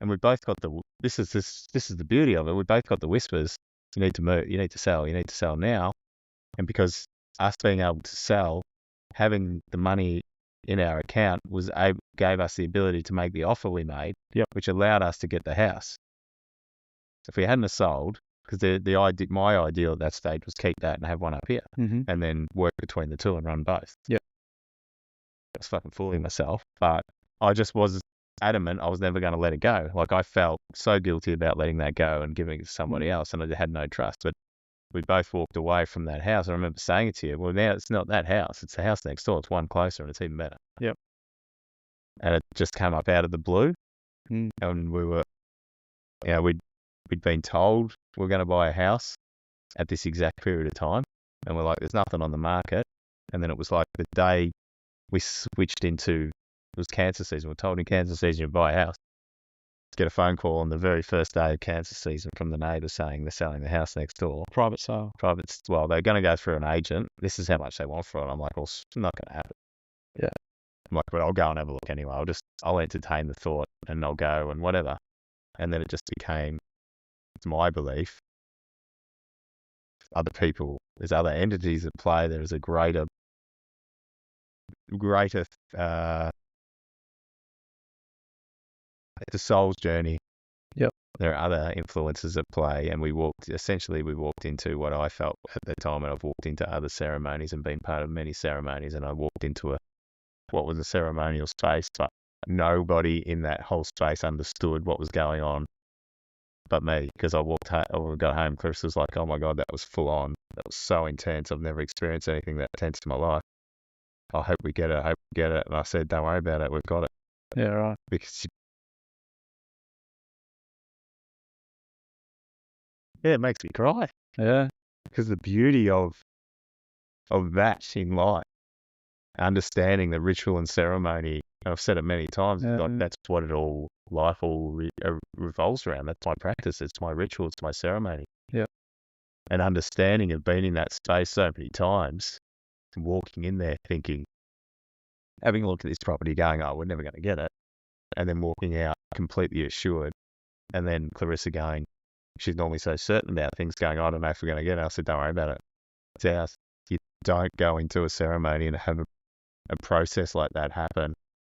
and we both got this is the beauty of it. We both got the whispers. You need to move. You need to sell. You need to sell now. And because us being able to sell, having the money in our account gave us the ability to make the offer we made, which allowed us to get the house. If we hadn't have sold, because my ideal at that stage was keep that and have one up here, and then work between the two and run both. Yeah. I was fucking fooling myself, but I just was adamant I was never going to let it go. Like, I felt so guilty about letting that go and giving it to somebody else, and I had no trust. But we both walked away from that house. I remember saying it to you. Well, now it's not that house. It's the house next door. It's one closer, and it's even better. Yep. And it just came up out of the blue, and we were, we'd been told we were going to buy a house at this exact period of time, and we're like, there's nothing on the market. And then it was like the day we switched into, it was cancer season. We're told in cancer season you buy a house. Get a phone call on the very first day of cancer season from the neighbour saying they're selling the house next door. Private sale. Well, they're going to go through an agent. This is how much they want for it. I'm like, well, it's not going to happen. Yeah. I'm like, but I'll go and have a look anyway. I'll entertain the thought, and I'll go and whatever. And then it just became, it's my belief, other people, there's other entities at play. There is a greater it's a soul's journey. Yep. There are other influences at play, and we walked into what I felt at the time, and I've walked into other ceremonies and been part of many ceremonies, and I walked into what was a ceremonial space, but nobody in that whole space understood what was going on. but me, because I got home. Chris was like, "Oh my God, that was full on. That was so intense. I've never experienced anything that intense in my life. I hope we get it. I hope we get it." And I said, "Don't worry about it. We've got it." Yeah, right. Because it makes me cry. Yeah. Because the beauty of that in life, understanding the ritual and ceremony. I've said it many times. Like that's what life all revolves around. That's my practice. It's my ritual. It's my ceremony. Yeah. And understanding of being in that space so many times, and walking in there thinking, having a look at this property, going, "Oh, we're never going to get it," and then walking out completely assured, and then Clarissa going, she's normally so certain about things, going, "I don't know if we're going to get it." I said, "Don't worry about it. It's ours." You don't go into a ceremony and have a process like that happen,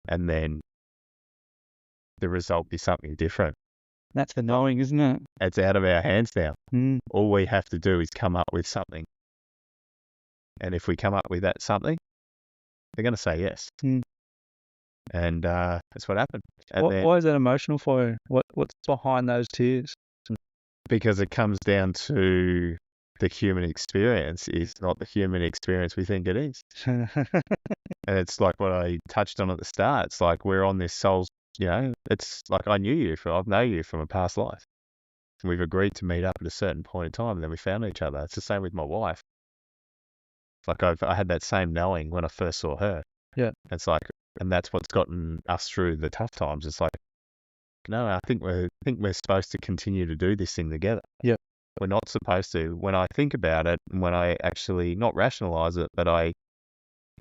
and then the result be something different. That's the knowing, isn't it? It's out of our hands now. Mm. All we have to do is come up with something. And if we come up with that something, they're going to say yes. Mm. And that's what happened. And Why is that emotional for you? What's behind those tears? Because it comes down to the human experience is not the human experience we think it is. And it's like what I touched on at the start. It's like we're on this soul's, it's like I know you from a past life. And we've agreed to meet up at a certain point in time, and then we found each other. It's the same with my wife. Like I had that same knowing when I first saw her. Yeah. It's like, and that's what's gotten us through the tough times. It's like, no, I think we're supposed to continue to do this thing together. Yeah. We're not supposed to. When I think about it, and when I actually not rationalize it, but I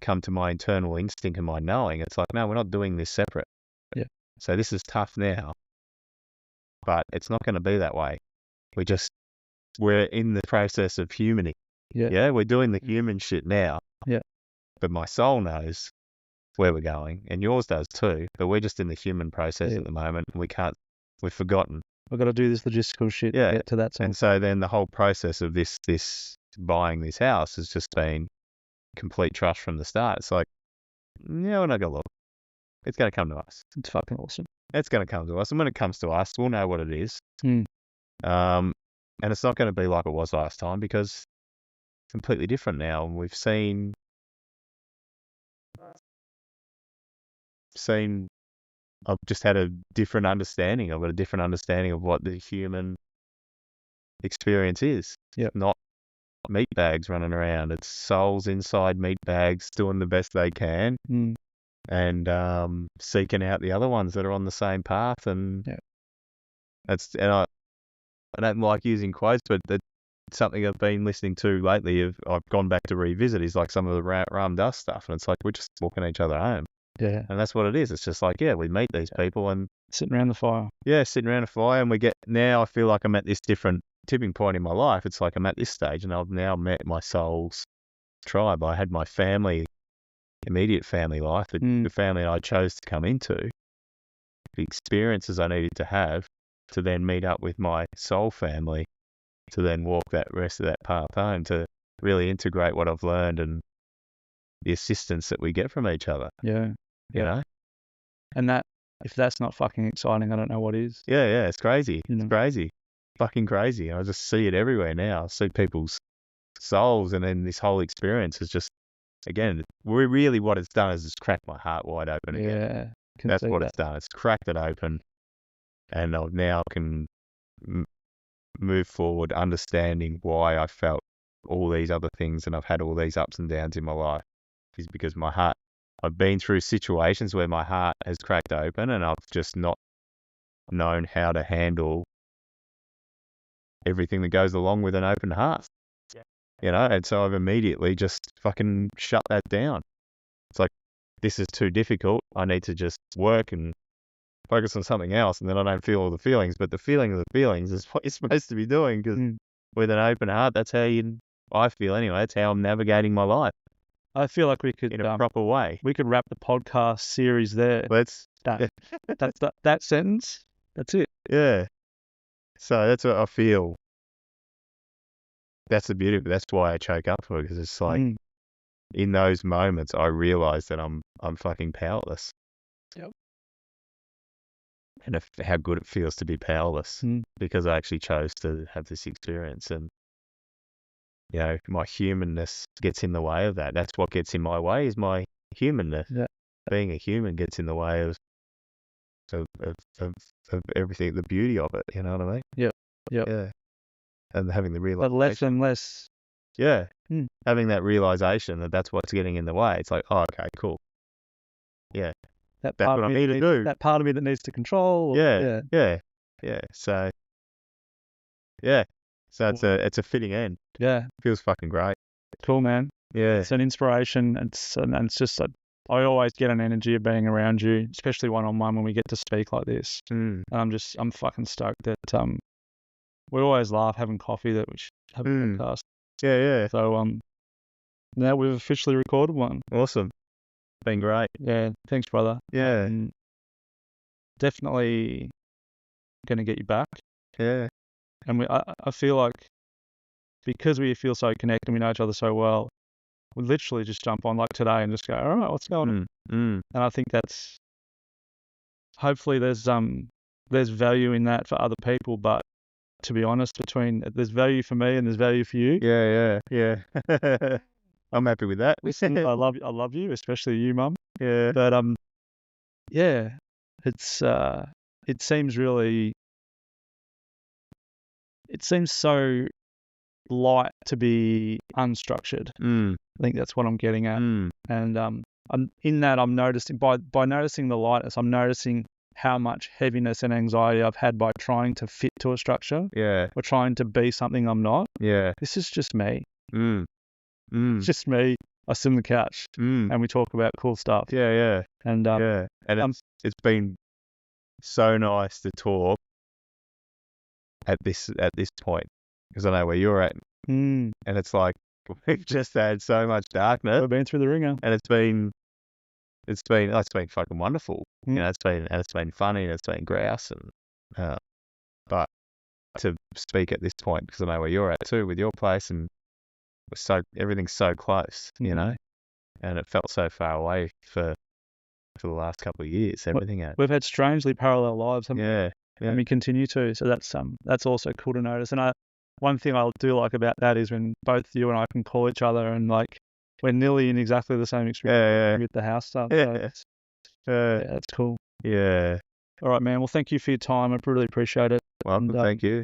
come to my internal instinct and my knowing, it's like, no, we're not doing this separate. Yeah. So this is tough now, but it's not going to be that way. We're in the process of humaning. Yeah. Yeah, we're doing the human shit now. Yeah. But my soul knows where we're going, and yours does too. But we're just in the human process at the moment, and we've forgotten. We've got to do this logistical shit to get to that side. And so then the whole process of this buying this house has just been complete trust from the start. It's like, yeah, we're not going to look. It's going to come to us. It's fucking awesome. It's going to come to us. And when it comes to us, we'll know what it is. Mm. And it's not going to be like it was last time, because it's completely different now. And we've seen I've just had a different understanding. I've got a different understanding of what the human experience is. Yeah. Not meat bags running around. It's souls inside meat bags doing the best they can. Mm. And seeking out the other ones that are on the same path. And I don't like using quotes, but that's something I've been listening to lately. I've gone back to revisit is like some of the Ram Dass stuff, and it's like we're just walking each other home. Yeah. And that's what it is. It's just like, we meet these people and sitting around the fire. Yeah, sitting around a fire, and now I feel like I'm at this different tipping point in my life. It's like I'm at this stage, and I've now met my soul's tribe. I had my family, immediate family life, the family I chose to come into, the experiences I needed to have to then meet up with my soul family, to then walk that rest of that path home, to really integrate what I've learned and the assistance that we get from each other. Yeah. You know? And if that's not fucking exciting, I don't know what is. Yeah, it's crazy. It's crazy. Fucking crazy. I just see it everywhere now. I see people's souls, and then this whole experience is just, again, really what it's done is it's cracked my heart wide open again. Yeah. That's what it's done. It's cracked it open, and I now can move forward understanding why I felt all these other things and I've had all these ups and downs in my life, is because my heart, I've been through situations where my heart has cracked open and I've just not known how to handle everything that goes along with an open heart. Yeah. And so I've immediately just fucking shut that down. It's like, this is too difficult. I need to just work and focus on something else, and then I don't feel all the feelings. But the feeling of the feelings is what you're supposed to be doing, because with an open heart, that's how I feel anyway. That's how I'm navigating my life. I feel like we could, in a proper way. We could wrap the podcast series there. That sentence. That's it. Yeah. So that's what I feel. That's the beauty of it. That's why I choke up for it, because it's like, in those moments, I realize that I'm fucking powerless. Yep. and how good it feels to be powerless Mm. because I actually chose to have this experience. And, you know, my humanness gets in the way of that. That's what gets in my way, is my humanness. Yeah. Being a human gets in the way of everything, the beauty of it. You know what I mean? Yep. Yeah. And having the But realization. less and less. Yeah. Mm. Having that realization that that's what's getting in the way. It's like, oh, okay, cool. Yeah. That's what I need to do. That part of me that needs to control. Yeah. So, yeah. So it's a fitting end. Yeah. Feels fucking great. Cool, man. Yeah. It's an inspiration. And it's just I always get an energy of being around you, especially one-on-one when we get to speak like this. Mm. And I'm fucking stoked that we always laugh having coffee that we should have a podcast. Yeah. So now we've officially recorded one. Awesome. Been great. Yeah. Thanks, brother. Yeah. Definitely going to get you back. Yeah. And I feel like because we feel so connected and we know each other so well, we literally just jump on like today and just go, all right, what's going on? And I think that's, hopefully there's value in that for other people, but to be honest, there's value for me and there's value for you. Yeah. I'm happy with that. Listen, I love you, especially you, Mum. Yeah. But yeah, it seems so light to be unstructured. I think that's what I'm getting at. And I'm in that. I'm noticing by noticing the lightness, I'm noticing how much heaviness and anxiety I've had by trying to fit to a structure. Yeah. Or trying to be something I'm not. Yeah. This is just me. It's just me. I sit on the couch and we talk about cool stuff. Yeah. And and it's been so nice to talk at this point, because I know where you're at, and it's like we've just had so much darkness. We've been through the ringer, and it's been fucking wonderful. You know, it's been funny and it's been grouse, and but to speak at this point, because I know where you're at too with your place, and everything's so close, you know, and it felt so far away for the last couple of years. Everything we've had strangely parallel lives, haven't we? Yeah. And we continue to. So that's also cool to notice. And one thing I do like about that is when both you and I can call each other and like we're nearly in exactly the same experience with the house stuff. Yeah. So that's cool. Yeah. All right, man. Well, thank you for your time. I really appreciate it. Well, thank you.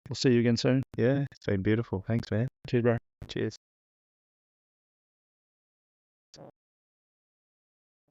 We'll see you again soon. Yeah, it's been beautiful. Thanks, man. Cheers, bro. Cheers.